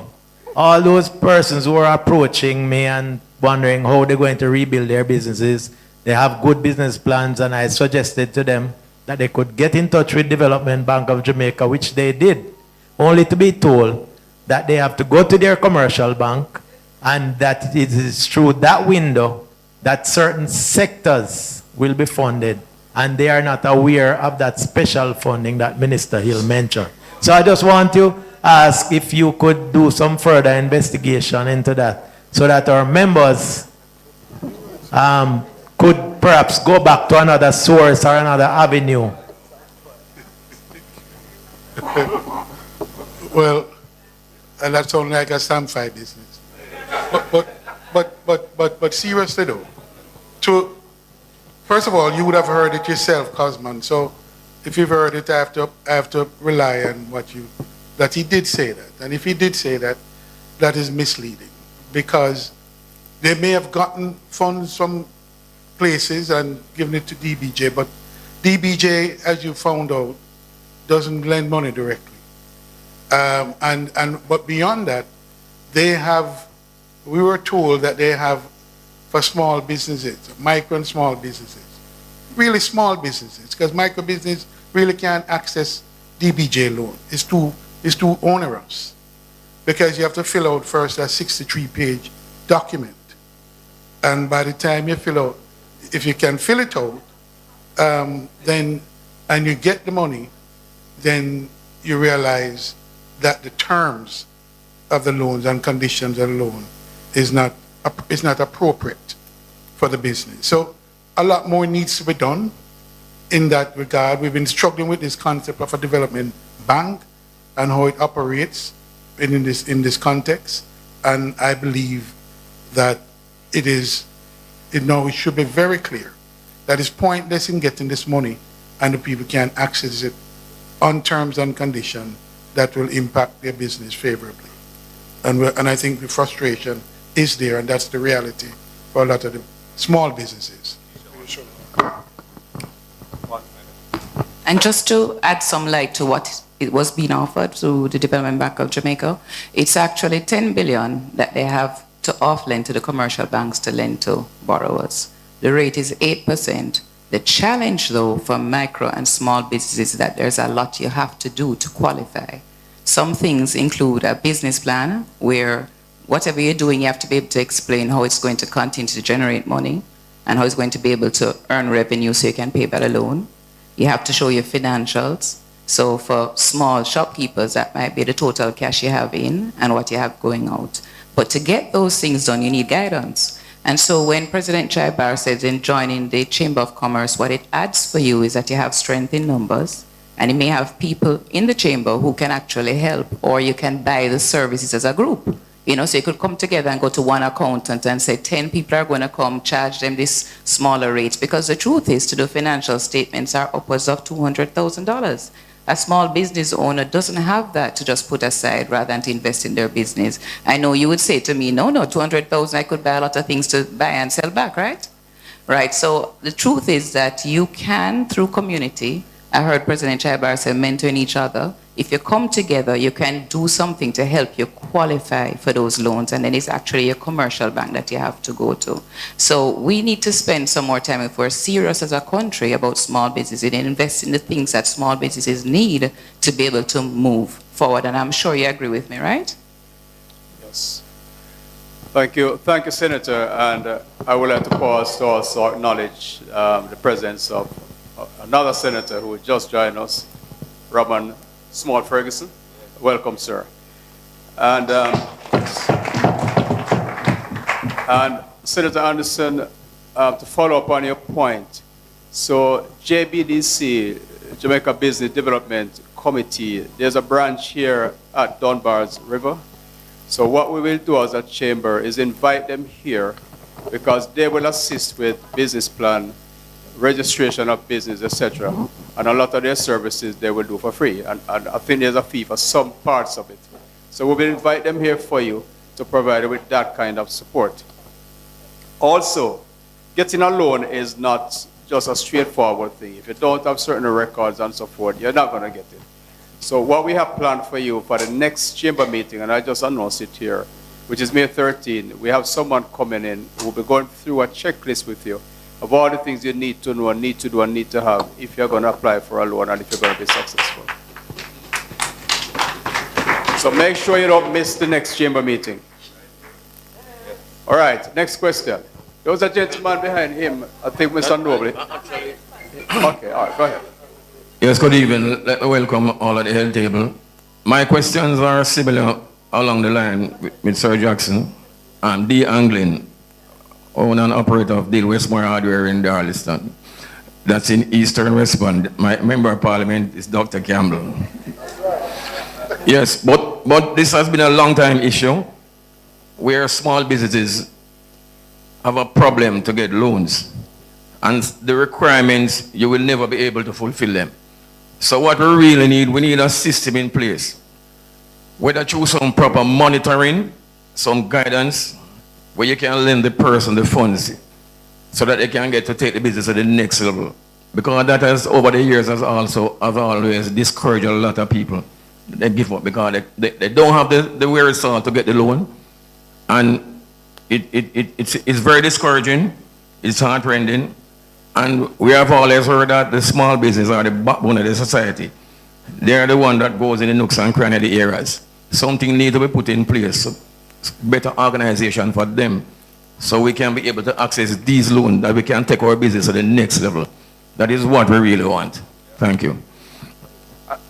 All those persons who were approaching me and wondering how they're going to rebuild their businesses, they have good business plans, and I suggested to them that they could get in touch with Development Bank of Jamaica, which they did, only to be told that they have to go to their commercial bank, and that it is through that window that certain sectors will be funded, and they are not aware of that special funding that Minister Hill mentioned. So I just want to ask if you could do some further investigation into that, so that our members could perhaps go back to another source or another avenue. Well, that sounds like a Sam 5 business. But seriously though, first of all, you would have heard it yourself, Cosman. So if you've heard it, I have to rely on that he did say that. And if he did say that, that is misleading, because they may have gotten funds from places and given it to DBJ, but DBJ, as you found out, doesn't lend money directly. But beyond that, we were told that they have, for small businesses, micro and small businesses, really small businesses, because micro business really can't access DBJ loan. It's too onerous, because you have to fill out first a 63-page document. And by the time you fill out, if you can fill it out, and you get the money, then you realize that the terms of the loans and conditions of the loan is not appropriate for the business. So a lot more needs to be done in that regard. We've been struggling with this concept of a development bank and how it operates in this context. And I believe that it should be very clear that it's pointless in getting this money and the people can't access it on terms and conditions that will impact their business favorably. And I think the frustration is there, and that's the reality for a lot of the small businesses. And just to add some light to what it was being offered through the Development Bank of Jamaica, it's actually $10 billion that they have to off-lend to the commercial banks to lend to borrowers. The rate is 8%. The challenge, though, for micro and small businesses is that there's a lot you have to do to qualify. Some things include a business plan where whatever you're doing, you have to be able to explain how it's going to continue to generate money and how it's going to be able to earn revenue so you can pay back a loan. You have to show your financials. So for small shopkeepers, that might be the total cash you have in and what you have going out. But to get those things done, you need guidance. And so when President Chaibar says in joining the Chamber of Commerce, what it adds for you is that you have strength in numbers, and you may have people in the chamber who can actually help, or you can buy the services as a group. You know, so you could come together and go to one accountant and say 10 people are going to come, charge them this smaller rate. Because the truth is, to do financial statements are upwards of $200,000. A small business owner doesn't have that to just put aside rather than to invest in their business. I know you would say to me, no, $200,000, I could buy a lot of things to buy and sell back, right? Right, so the truth is that you can, through community, I heard President Chaibar say mentoring each other. If you come together, you can do something to help you qualify for those loans, and then it's actually a commercial bank that you have to go to. So we need to spend some more time, if we're serious as a country about small businesses, and invest in the things that small businesses need to be able to move forward. And I'm sure you agree with me, right? Yes. Thank you, Senator. And I would like to pause to also acknowledge the presence of another senator who just joined us, Robin Small Ferguson. Welcome, sir. And Senator Anderson, to follow up on your point, so JBDC, Jamaica Business Development Committee, there's a branch here at Dunbar's River. So what we will do as a chamber is invite them here, because they will assist with business plan, registration of business, etc. And a lot of their services they will do for free. And I think there's a fee for some parts of it. So we will invite them here for you to provide you with that kind of support. Also, getting a loan is not just a straightforward thing. If you don't have certain records and so forth, you're not going to get it. So what we have planned for you for the next chamber meeting, and I just announced it here, which is May 13, we have someone coming in who will be going through a checklist with you of all the things you need to know, need to do, and need to have if you're going to apply for a loan and if you're going to be successful. So make sure you don't miss the next chamber meeting. All right, next question. There was a gentleman behind him, I think Mr. Noble. Okay, all right, go ahead. Yes, good evening. Let me welcome all at the head table. My questions are similar along the line with Sir Jackson. I'm D. Anglin, owner and operator of Deal Westmoreland Hardware in Darlington. That's in Eastern Westmoreland. My member of parliament is Dr. Campbell. Yes, but this has been a long time issue. where small businesses have a problem to get loans. And the requirements, you will never be able to fulfill them. So what we really need, we need a system in place. Whether through some proper monitoring, some guidance, where you can lend the person the funds so that they can get to take the business to the next level. Because that has, over the years, has always discouraged a lot of people. They give up because they don't have the wherewithal to get the loan. And it's very discouraging. It's heartrending. And we have always heard that the small business are the backbone of the society. They're the one that goes in the nooks and crannies of the areas. Something needs to be put in place, better organization for them, so we can be able to access these loans, that we can take our business to the next level. That is what we really want. Thank you.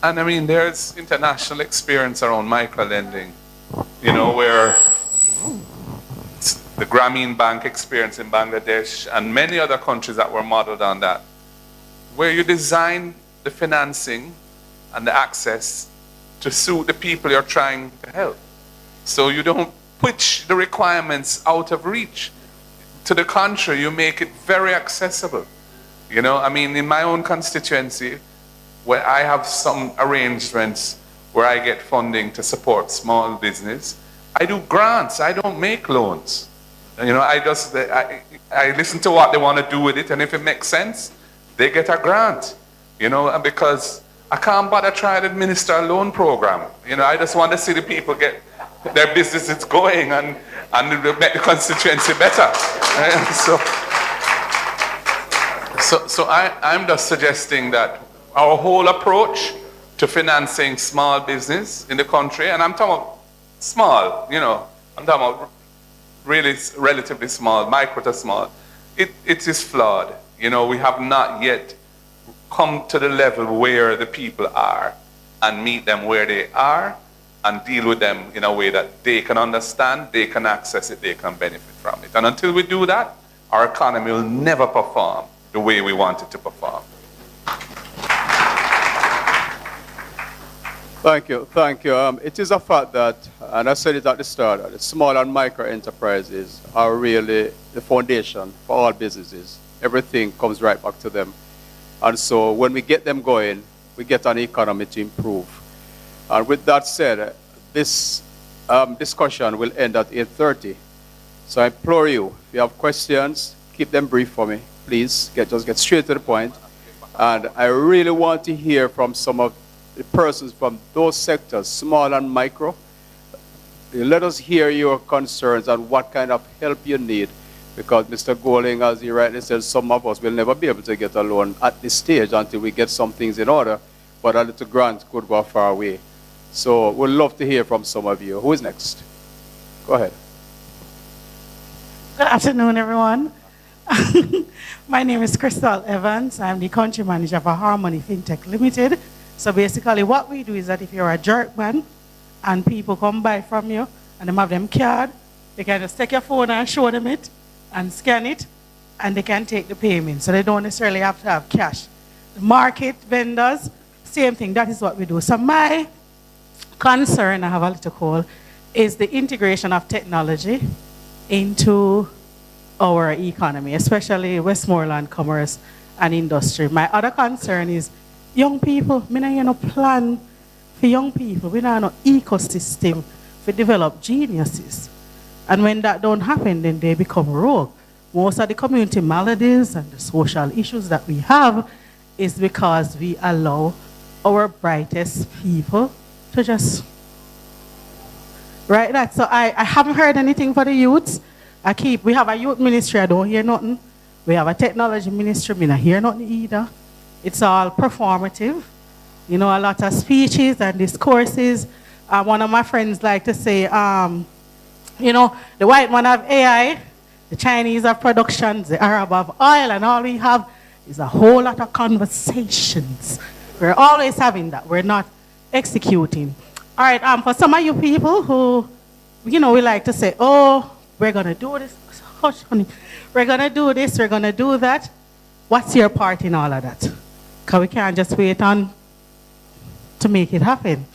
And I mean, there's international experience around microlending, you know, where the Grameen Bank experience in Bangladesh and many other countries that were modeled on that, where you design the financing and the access to suit the people you're trying to help. So you don't push the requirements out of reach. To the contrary, you make it very accessible. You know, I mean, in my own constituency, where I have some arrangements where I get funding to support small business, I do grants, I don't make loans. You know, I listen to what they want to do with it, and if it makes sense, they get a grant. You know, and because I can't bother trying to administer a loan program. You know, I just want to see the people get their businesses going and make the constituency better. So I'm just suggesting that our whole approach to financing small business in the country, and I'm talking about small, you know, I'm talking about really relatively small, micro to small, it is flawed. You know, we have not yet come to the level where the people are and meet them where they are and deal with them in a way that they can understand, they can access it, they can benefit from it. And until we do that, our economy will never perform the way we want it to perform. Thank you. It is a fact that, and I said it at the start, that the small and micro enterprises are really the foundation for all businesses. Everything comes right back to them. And so when we get them going, we get an economy to improve. And with that said, this discussion will end at 8:30. So I implore you, if you have questions, keep them brief for me, please. Just get straight to the point. And I really want to hear from some of the persons from those sectors, small and micro. Let us hear your concerns and what kind of help you need. Because Mr. Golding, as he rightly said, some of us will never be able to get a loan at this stage until we get some things in order, but a little grant could go far away. So we'd love to hear from some of you. Who is next? Go ahead. Good afternoon, everyone. My name is Crystal Evans. I'm the country manager for Harmony FinTech Limited. So basically what we do is that if you're a jerkman and people come buy from you and they have them card, they can just take your phone and show them it and scan it, and they can take the payment. So they don't necessarily have to have cash. The market vendors, same thing, that is what we do. So my concern, I have a little call, is the integration of technology into our economy, especially Westmoreland commerce and industry. My other concern is young people. We don't have no plan for young people. We don't have no ecosystem for develop geniuses. And when that don't happen, then they become rogue. Most of the community maladies and the social issues that we have is because we allow our brightest people to just write that. So I haven't heard anything for the youths. We have a youth ministry, I don't hear nothing. We have a technology ministry, I don't hear nothing either. It's all performative. You know, a lot of speeches and discourses. One of my friends like to say, you know, the white man have AI, the Chinese have productions, the Arab have oil, and all we have is a whole lot of conversations. We're always having that. We're not executing. All right, for some of you people who, you know, we like to say, oh, we're going to do this. Hush, honey. We're going to do this, we're going to do that. What's your part in all of that? Because we can't just wait on to make it happen.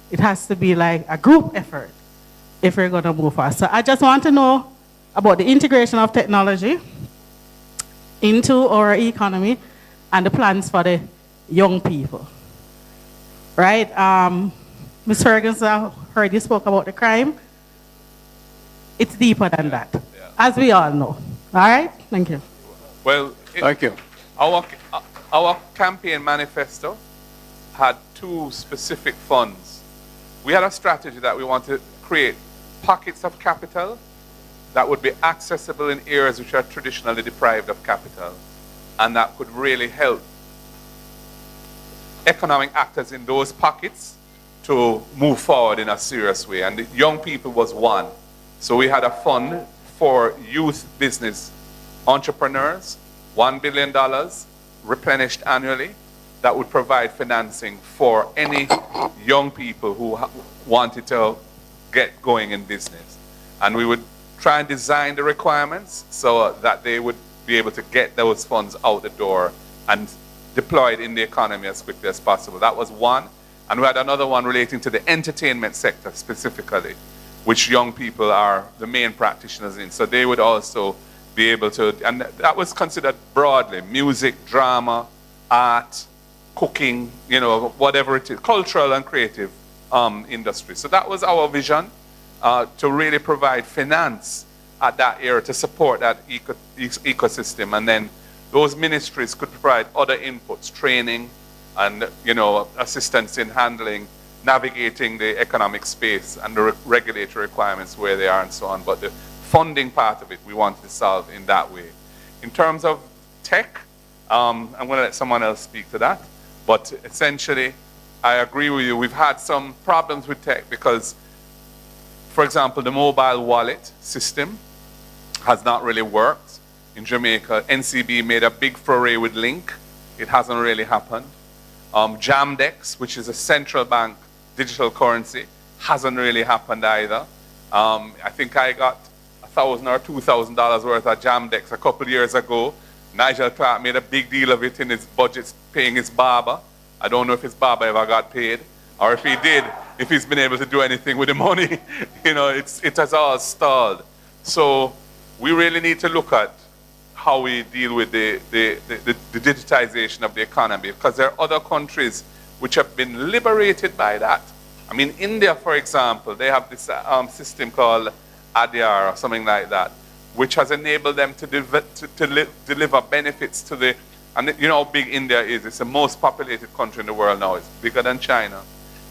It has to be like a group effort. if we're going to move fast. So I just want to know about the integration of technology into our economy and the plans for the young people. Right? Ms. Ferguson, I heard you spoke about the crime. It's deeper than that, as we all know. All right? Thank you. Well, thank you. Our campaign manifesto had two specific funds. We had a strategy that we want to create pockets of capital that would be accessible in areas which are traditionally deprived of capital, and that could really help economic actors in those pockets to move forward in a serious way. And the young people was one. So we had a fund for youth business entrepreneurs, $1 billion replenished annually, that would provide financing for any young people who wanted to get going in business. And we would try and design the requirements so that they would be able to get those funds out the door and deploy it in the economy as quickly as possible. That was one. And we had another one relating to the entertainment sector specifically, which young people are the main practitioners in. So they would also be able to, and that was considered broadly, music, drama, art, cooking, you know, whatever it is, cultural and creative industry. So that was our vision, to really provide finance at that area to support that ecosystem. And then those ministries could provide other inputs, training, and, you know, assistance in handling, navigating the economic space and the regulatory requirements where they are and so on. But the funding part of it, we wanted to solve in that way. In terms of tech, I'm going to let someone else speak to that. But essentially, I agree with you. We've had some problems with tech because, for example, the mobile wallet system has not really worked in Jamaica. NCB made a big foray with Link. It hasn't really happened. Jamdex, which is a central bank digital currency, hasn't really happened either. I think I got $1,000 or $2,000 worth of Jamdex a couple years ago. Nigel Clark made a big deal of it in his budget, paying his barber. I don't know if his barber ever got paid, or if he did, if he's been able to do anything with the money. You know, it has all stalled. So we really need to look at how we deal with the digitization of the economy, because there are other countries which have been liberated by that. I mean, India, for example, they have this system called Aadhaar or something like that, which has enabled them to deliver benefits to the, and you know how big India is. It's the most populated country in the world now. It's bigger than China.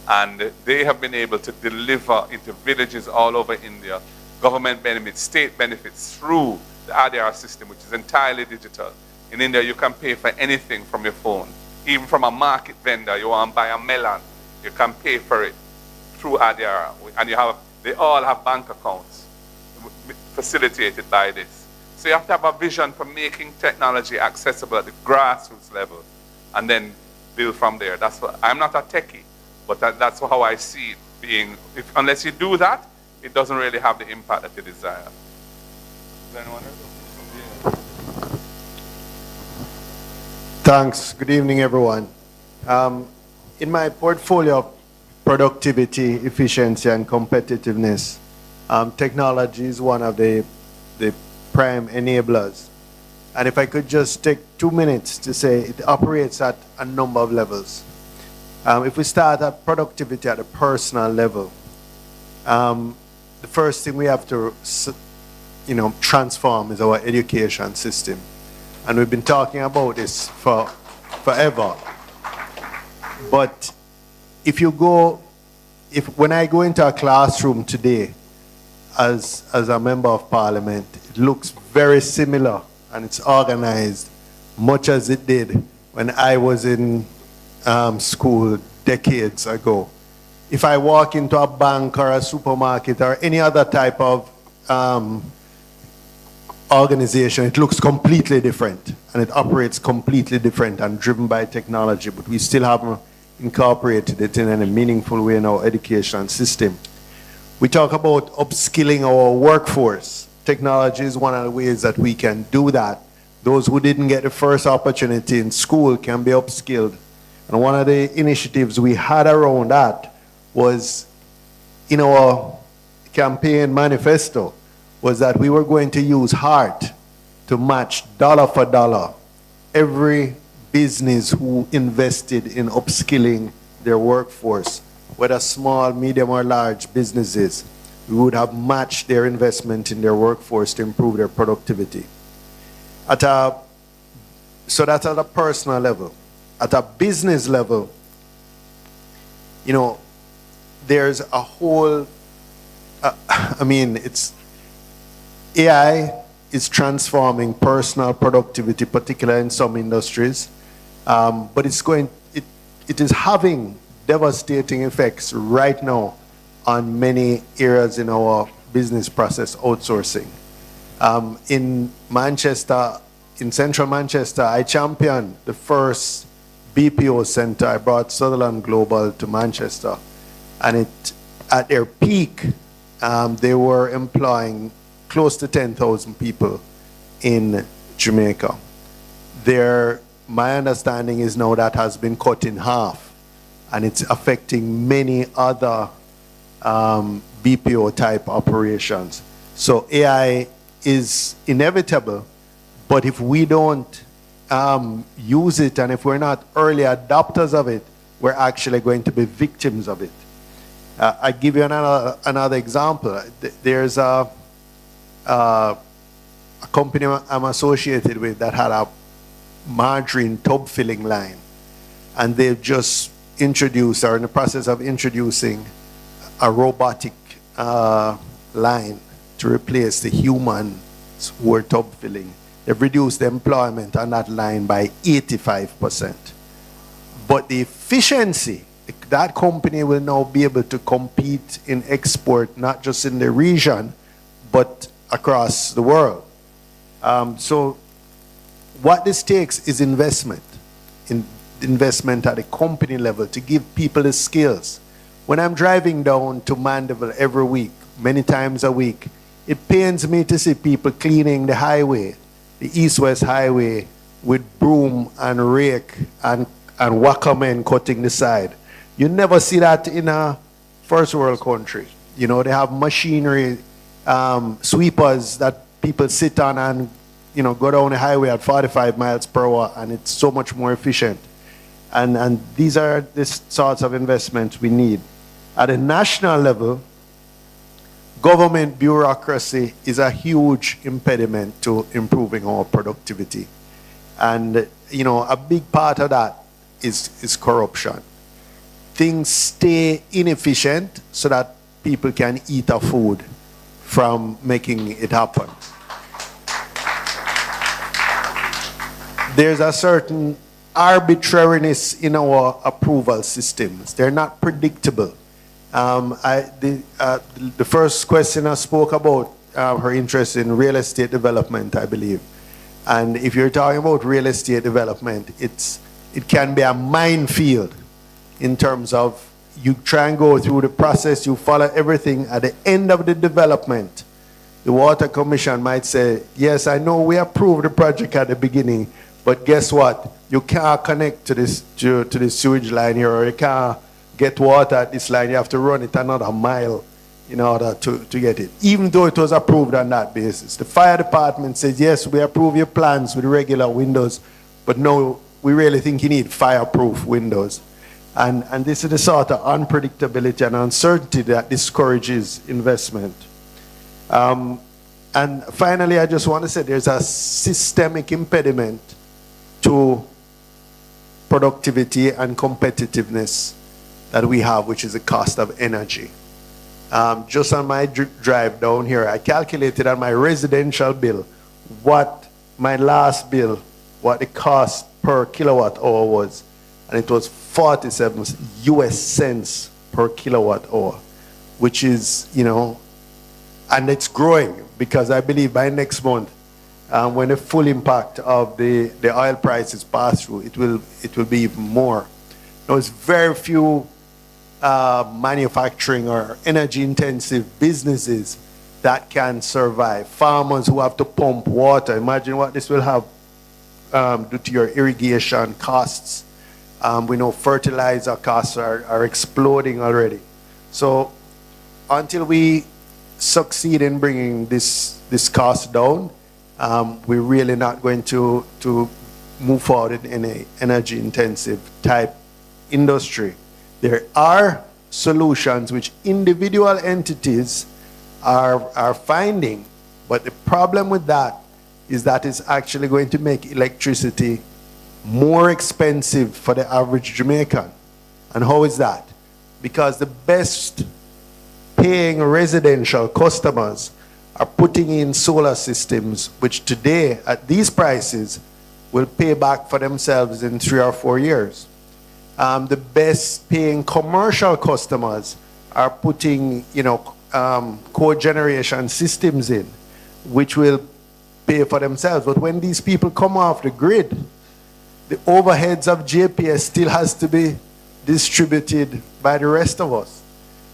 And they have been able to deliver into villages all over India government benefits, state benefits through the Aadhaar system, which is entirely digital. In India, you can pay for anything from your phone. Even from a market vendor, you want to buy a melon, you can pay for it through Aadhaar. And they all have bank accounts facilitated by this. So you have to have a vision for making technology accessible at the grassroots level and then build from there. That's what, I'm not a techie, but that's how I see it being. Unless you do that, it doesn't really have the impact that you desire. Is there anyone else? Thanks. Good evening, everyone. In my portfolio of productivity, efficiency, and competitiveness, technology is one of the prime enablers. And if I could just take 2 minutes to say it operates at a number of levels. If we start at productivity at a personal level, the first thing we have to transform is our education system. And we've been talking about this for forever. But when I go into a classroom today as a member of parliament, it looks very similar and it's organized much as it did when I was in school decades ago. If I walk into a bank or a supermarket or any other type of organization, it looks completely different and it operates completely different and driven by technology, but we still haven't incorporated it in any meaningful way in our education system. We talk about upskilling our workforce. Technology is one of the ways that we can do that. Those who didn't get the first opportunity in school can be upskilled. And one of the initiatives we had around that was in our campaign manifesto was that we were going to use heart to match dollar for dollar every business who invested in upskilling their workforce, whether small, medium, or large businesses. We would have matched their investment in their workforce to improve their productivity. So that's at a personal level. At a business level, you know, there's a whole, AI is transforming personal productivity, particularly in some industries, but it is having devastating effects right now on many areas in our business process outsourcing. In Manchester, in central Manchester, I championed the first BPO center. I brought Sutherland Global to Manchester, and at their peak, they were employing close to 10,000 people in Jamaica. My understanding is now that has been cut in half, and it's affecting many other BPO type operations. So AI is inevitable, but if we don't use it, and if we're not early adopters of it, we're actually going to be victims of it. I give you another example. There's a company I'm associated with that had a margarine tub filling line, and they've just introduced, or in the process of introducing, a robotic line to replace the humans who were tub filling. They've reduced the employment on that line by 85%. But the efficiency, that company will now be able to compete in export, not just in the region, but across the world. So what this takes is investment at the company level to give people the skills. When I'm driving down to Mandeville every week, many times a week, it pains me to see people cleaning the highway, the east-west highway, with broom and rake and wackermen cutting the side. You never see that in a first world country. You know, they have machinery, sweepers that people sit on and, you know, go down the highway at 45 miles per hour, and it's so much more efficient. And these are the sorts of investments we need. At a national level, government bureaucracy is a huge impediment to improving our productivity. And, you know, a big part of that is corruption. Things stay inefficient so that people can eat our food from making it happen. There's a certain arbitrariness in our approval systems. They're not predictable. The first questioner spoke about her interest in real estate development, I believe. And if you're talking about real estate development, it can be a minefield in terms of you try and go through the process, you follow everything. At the end of the development, the Water Commission might say, yes, I know we approved the project at the beginning, but guess what? You can't connect to this sewage line here, or you can't get water at this line. You have to run it another mile in order to get it, even though it was approved on that basis. The fire department says, yes, we approve your plans with regular windows, but no, we really think you need fireproof windows. And this is the sort of unpredictability and uncertainty that discourages investment. And finally, I just want to say there's a systemic impediment to productivity and competitiveness that we have, which is the cost of energy. Just on my drive down here, I calculated on my residential bill what my last bill, what the cost per kilowatt hour was, and it was 47 US cents per kilowatt hour, which is, you know, and it's growing, because I believe by next month, when the full impact of the oil prices pass through, it will be even more. There's very few manufacturing or energy intensive businesses that can survive. Farmers who have to pump water, imagine what this will have do to your irrigation costs. We know fertilizer costs are exploding already. So until we succeed in bringing this cost down, we're really not going to move forward in a energy intensive type industry. There are solutions which individual entities are finding, but the problem with that is that it's actually going to make electricity more expensive for the average Jamaican. And how is that? Because the best paying residential customers are putting in solar systems, which today at these prices will pay back for themselves in 3 or 4 years. The best paying commercial customers are putting, cogeneration systems in, which will pay for themselves. But when these people come off the grid, the overheads of JPS still has to be distributed by the rest of us.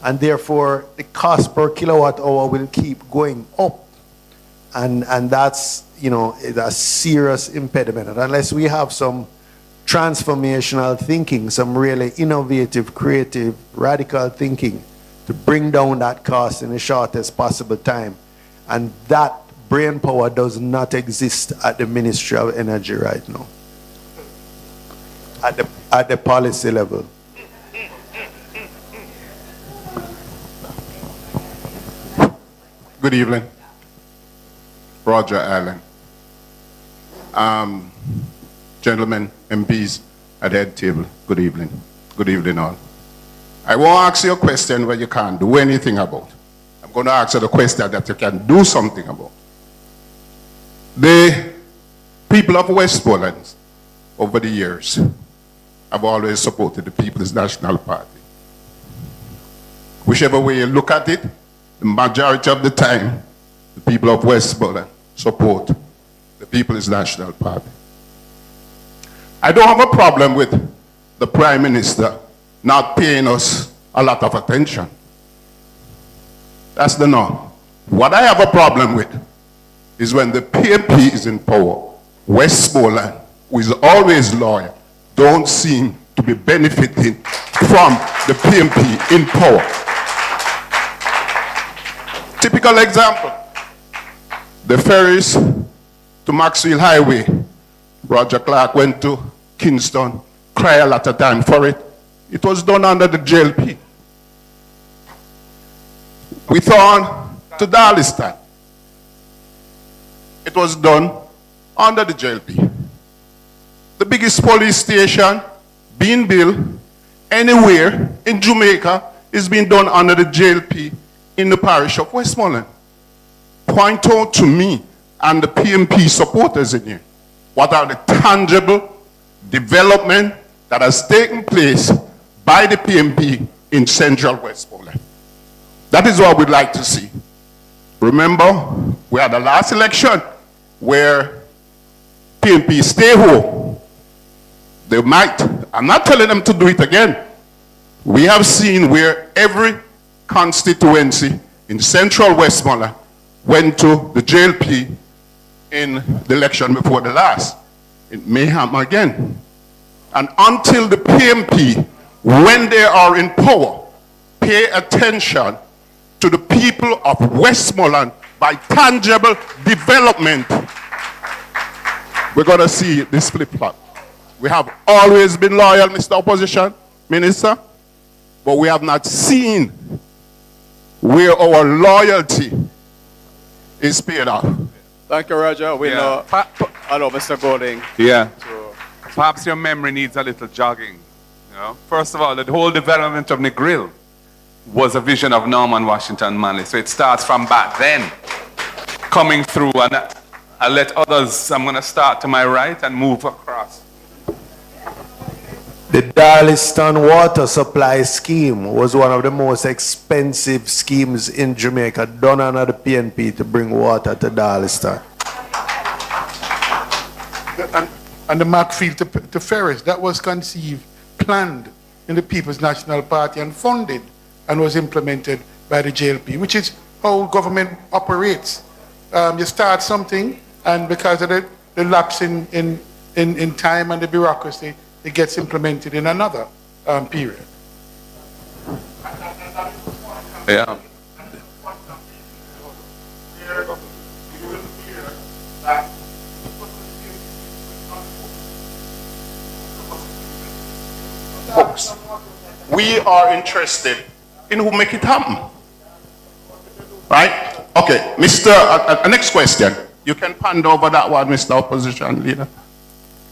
And therefore, the cost per kilowatt hour will keep going up. And that's, a serious impediment. And unless we have some transformational thinking, some really innovative, creative, radical thinking to bring down that cost in the shortest possible time. And that brain power does not exist at the Ministry of Energy right now, at the policy level. Good evening. Roger Allen. Gentlemen, MPs at the head table, good evening. Good evening all. I won't ask you a question where you can't do anything about. I'm going to ask you the question that you can do something about. The people of Westmoreland over the years have always supported the People's National Party. Whichever way you look at it, the majority of the time, the people of Westmoreland support the People's National Party. I don't have a problem with the Prime Minister not paying us a lot of attention. That's the norm. What I have a problem with is when the PMP is in power, Westmoreland, who is always loyal, don't seem to be benefiting from the PMP in power. Typical example, the ferries to Maxwell Highway. Roger Clark went to Kingston, cried a lot of time for it. It was done under the JLP. We thought to Darlistan. It was done under the JLP. The biggest police station being built anywhere in Jamaica is being done under the JLP in the parish of Westmoreland. Point out to me and the PMP supporters in here, what are the tangible development that has taken place by the PMP in central Westmoreland? That is what we'd like to see. Remember, we had the last election where PMP stay home. They might, I'm not telling them to do it again. We have seen where every constituency in central Westmoreland went to the JLP in the election before the last. It may happen again. And until the PMP, when they are in power, pay attention to the people of Westmoreland by tangible development, we're going to see this flip-flop. We have always been loyal, Mr. Opposition Minister, but we have not seen where our loyalty is paid off. Thank you, Roger. We know, hello, Mr. Golding. Yeah. Perhaps your memory needs a little jogging. First of all, the whole development of Negril was a vision of Norman Washington Manley. So it starts from back then, coming through, and I'll let others, I'm going to start to my right and move across. The Darliston water supply scheme was one of the most expensive schemes in Jamaica, done under the PNP to bring water to Darliston. And the Macfield to Ferris, that was conceived, planned in the People's National Party and funded and was implemented by the JLP, which is how government operates. You start something, and because of the lapse in time and the bureaucracy, it gets implemented in another period. Yeah. we are interested in who make it happen. Right? Okay, next question. You can ponder over that one, Mr. Opposition Leader.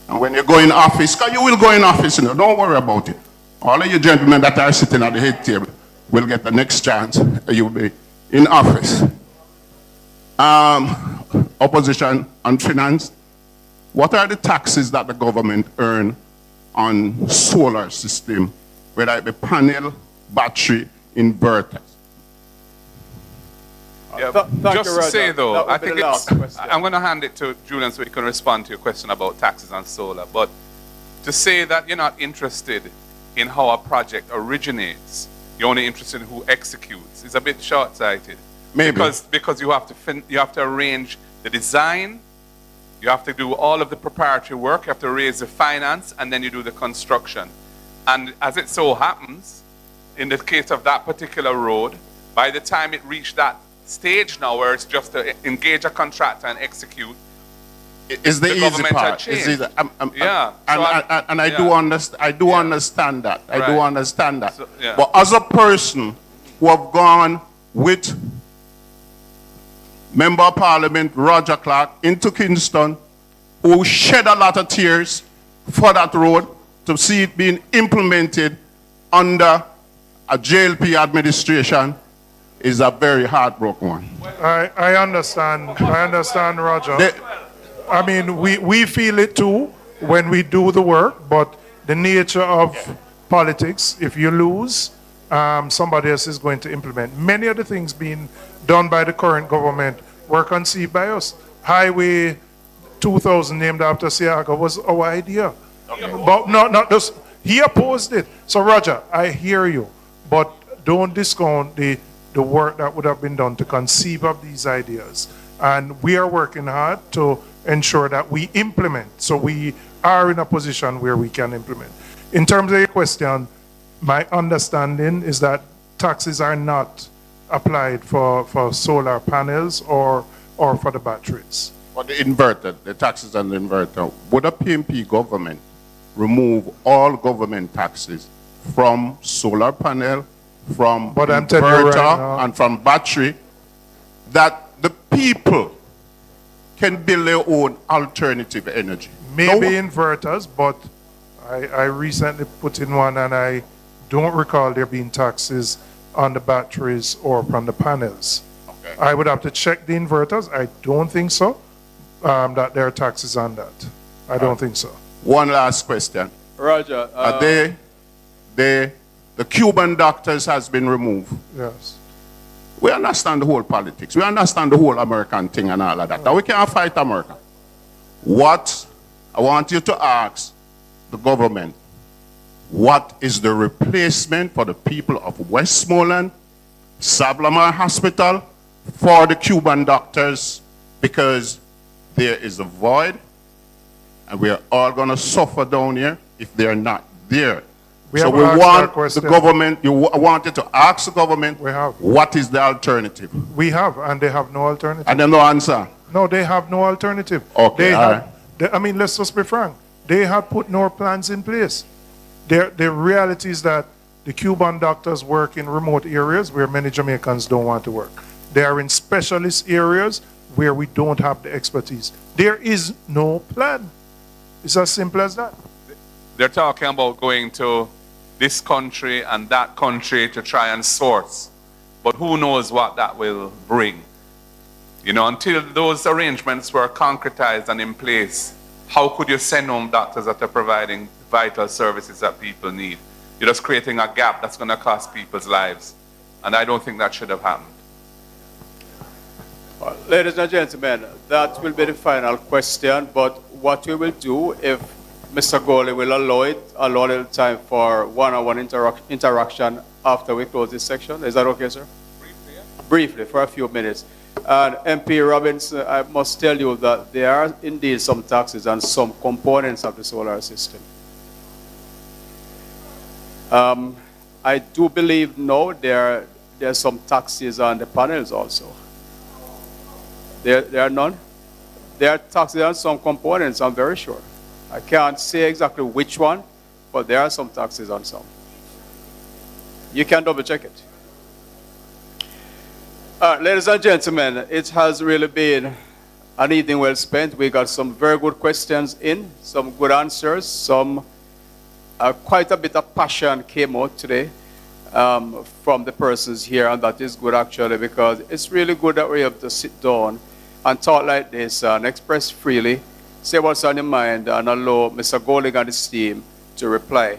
And when you go in office, because you will go in office, don't worry about it. All of you gentlemen that are sitting at the head table will get the next chance. You'll be in office. Opposition on finance. What are the taxes that the government earn on solar system, whether it be panel, battery, inverters? Yeah, just to say though, I think I'm going to hand it to Julian so he can respond to your question about taxes on solar. But to say that you're not interested in how a project originates, you're only interested in who executes, is a bit short-sighted. Maybe. Because you have to arrange the design, you have to do all of the preparatory work, you have to raise the finance, and then you do the construction. And as it so happens, in the case of that particular road, by the time it reached that stage now where it's just to engage a contractor and execute, is the easy part. I do understand that. I do understand that. So, yeah. But as a person who have gone with Member of Parliament Roger Clark into Kingston, who shed a lot of tears for that road to see it being implemented under a JLP administration, is a very heartbroken one. I understand, Roger. I mean, we feel it too when we do the work, but the nature of politics, if you lose, somebody else is going to implement. Many of the things being done by the current government were conceived by us. Highway 2000 named after Siaga was our idea. Okay. But not just, he opposed it. So Roger, I hear you, but don't discount the work that would have been done to conceive of these ideas. And we are working hard to ensure that we implement, so we are in a position where we can implement. In terms of your question, my understanding is that taxes are not applied for solar panels or for the batteries. For the inverter, the taxes on the inverter, would a PMP government remove all government taxes from solar panel, from inverter, and from battery, that the people can build their own alternative energy? Maybe inverters, but I recently put in one and I don't recall there being taxes on the batteries or from the panels. Okay. I would have to check the inverters. I don't think so, that there are taxes on that. I don't think so. One last question. Roger. The Cuban doctors has been removed. Yes. We understand the whole politics. We understand the whole American thing and all of that. Now we can't fight America. What I want you to ask the government, what is the replacement for the people of Westmoreland, Sablamar Hospital, for the Cuban doctors? Because there is a void, and we are all going to suffer down here if they're not there. So we want the government, you wanted to ask the government, what is the alternative? We have, and they have no alternative. And they no answer? No, they have no alternative. Okay, I mean, let's just be frank. They have put no plans in place. The reality is that the Cuban doctors work in remote areas where many Jamaicans don't want to work. They are in specialist areas where we don't have the expertise. There is no plan. It's as simple as that. They're talking about going to this country and that country to try and source. But who knows what that will bring. You know, until those arrangements were concretized and in place, how could you send home doctors that are providing vital services that people need? You're just creating a gap that's going to cost people's lives. And I don't think that should have happened. Ladies and gentlemen, that will be the final question, but what we will do, if Mr. Gowley will allow a little time for one-on-one interaction after we close this section. Is that okay, sir? Briefly, yeah. Briefly, for a few minutes. And MP Robinson, I must tell you that there are indeed some taxes on some components of the solar system. I do believe now there are some taxes on the panels also. There are none? There are taxes on some components, I'm very sure. I can't say exactly which one, but there are some taxes on some. You can double check it. Ladies and gentlemen, it has really been an evening well spent. We got some very good questions in, some good answers, some quite a bit of passion came out today from the persons here, and that is good actually, because it's really good that we have to sit down and talk like this and express freely, say what's on your mind, and allow Mr. Golding and his team to reply.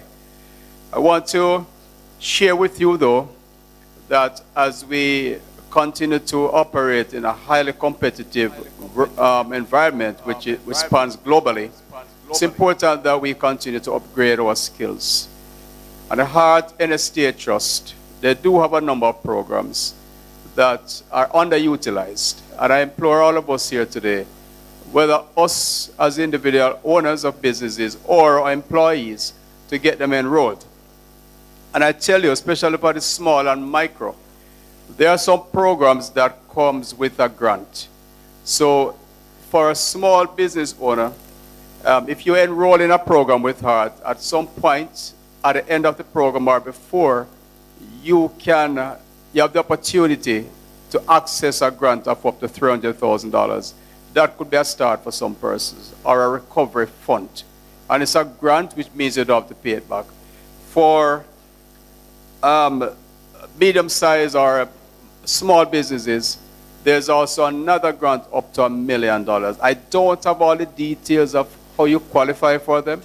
I want to share with you though that as we continue to operate in a highly competitive environment which spans globally, it's important that we continue to upgrade our skills. And the Heart NSTA Trust, they do have a number of programs that are underutilized. And I implore all of us here today, whether us as individual owners of businesses or our employees, to get them enrolled. And I tell you, especially for the small and micro, there are some programs that comes with a grant. So for a small business owner, if you enroll in a program with Heart, at some point at the end of the program or before, you have the opportunity to access a grant of up to $300,000. That could be a start for some persons, or a recovery fund. And it's a grant, which means you don't have to pay it back. For medium-sized or small businesses, there's also another grant up to $1 million. I don't have all the details of how you qualify for them,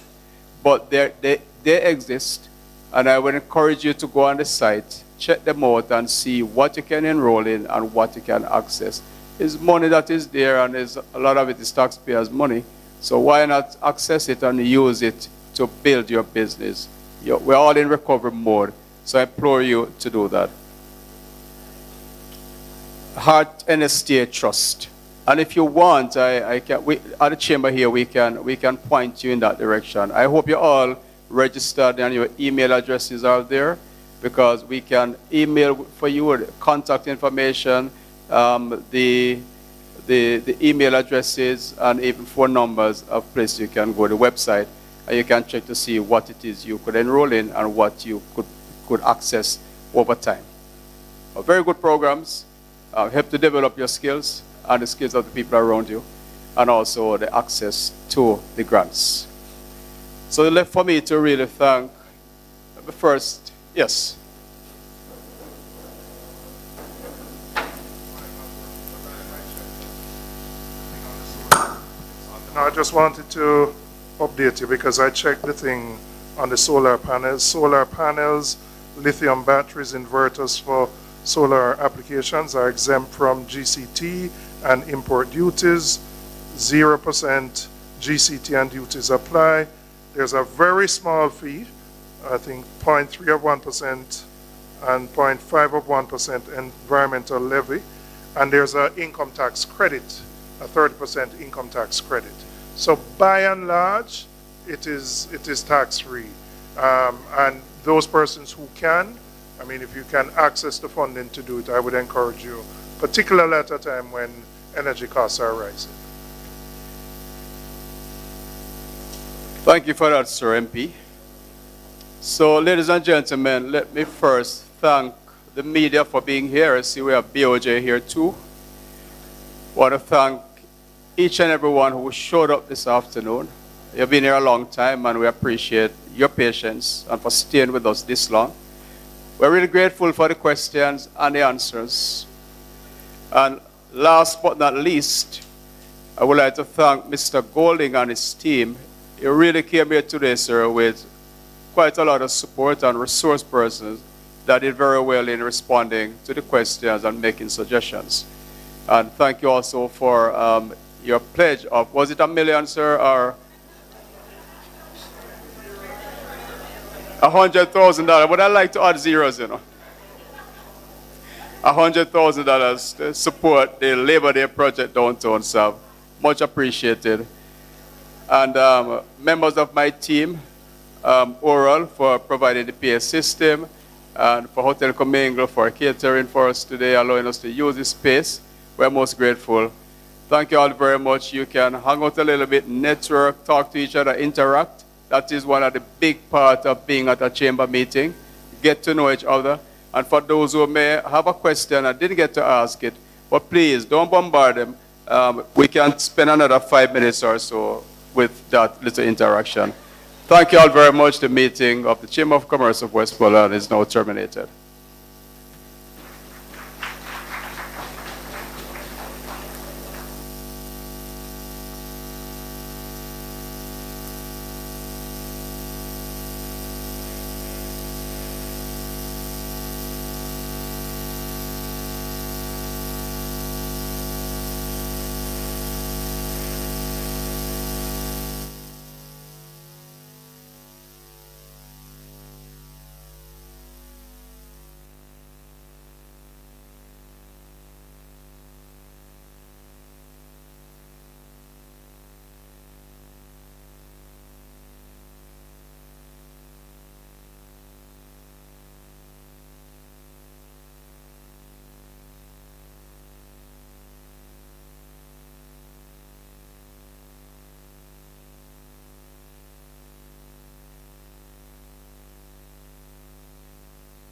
but they exist, and I would encourage you to go on the site, check them out, and see what you can enroll in and what you can access. It's money that is there, and a lot of it is taxpayers' money, so why not access it and use it to build your business? We're all in recovery mode, so I implore you to do that. Heart NSTA Trust. And if you want, at the chamber here, we can point you in that direction. I hope you all registered and your email addresses are there, because we can email for you the contact information, the email addresses, and even phone numbers of places you can go to the website, and you can check to see what it is you could enroll in and what you could access over time. Very good programs, help to develop your skills and the skills of the people around you, and also the access to the grants. So left for me to really thank the first, yes. Now I just wanted to update you because I checked the thing on the solar panels. Solar panels, lithium batteries, inverters for solar applications are exempt from GCT and import duties. 0% GCT and duties apply. There's a very small fee, I think 0.3 of 1% and 0.5 of 1% environmental levy. And there's an income tax credit, a 30% income tax credit. So by and large, it is tax-free. And those persons who can, I mean, if you can access the funding to do it, I would encourage you, particularly at a time when energy costs are rising. Thank you for that, Sir MP. So, ladies and gentlemen, let me first thank the media for being here. I see we have BOJ here too. I want to thank each and everyone who showed up this afternoon. You've been here a long time, and we appreciate your patience and for staying with us this long. We're really grateful for the questions and the answers. And last but not least, I would like to thank Mr. Golding and his team. He really came here today, sir, with quite a lot of support and resource persons that did very well in responding to the questions and making suggestions. And thank you also for your pledge of, was it $1 million, sir, or $100,000? But I like to add zeros, you know. $100,000 to support the Labor Day project downtown, so much appreciated. And members of my team, Oral for providing the PA system, and for Hotel Commingle for catering for us today, allowing us to use this space. We're most grateful. Thank you all very much. You can hang out a little bit, network, talk to each other, interact. That is one of the big parts of being at a chamber meeting. get to know each other. And for those who may have a question and didn't get to ask it, but please don't bombard them. We can spend another 5 minutes or so with that little interaction. Thank you all very much. The meeting of the Chamber of Commerce of Westmoreland is now terminated.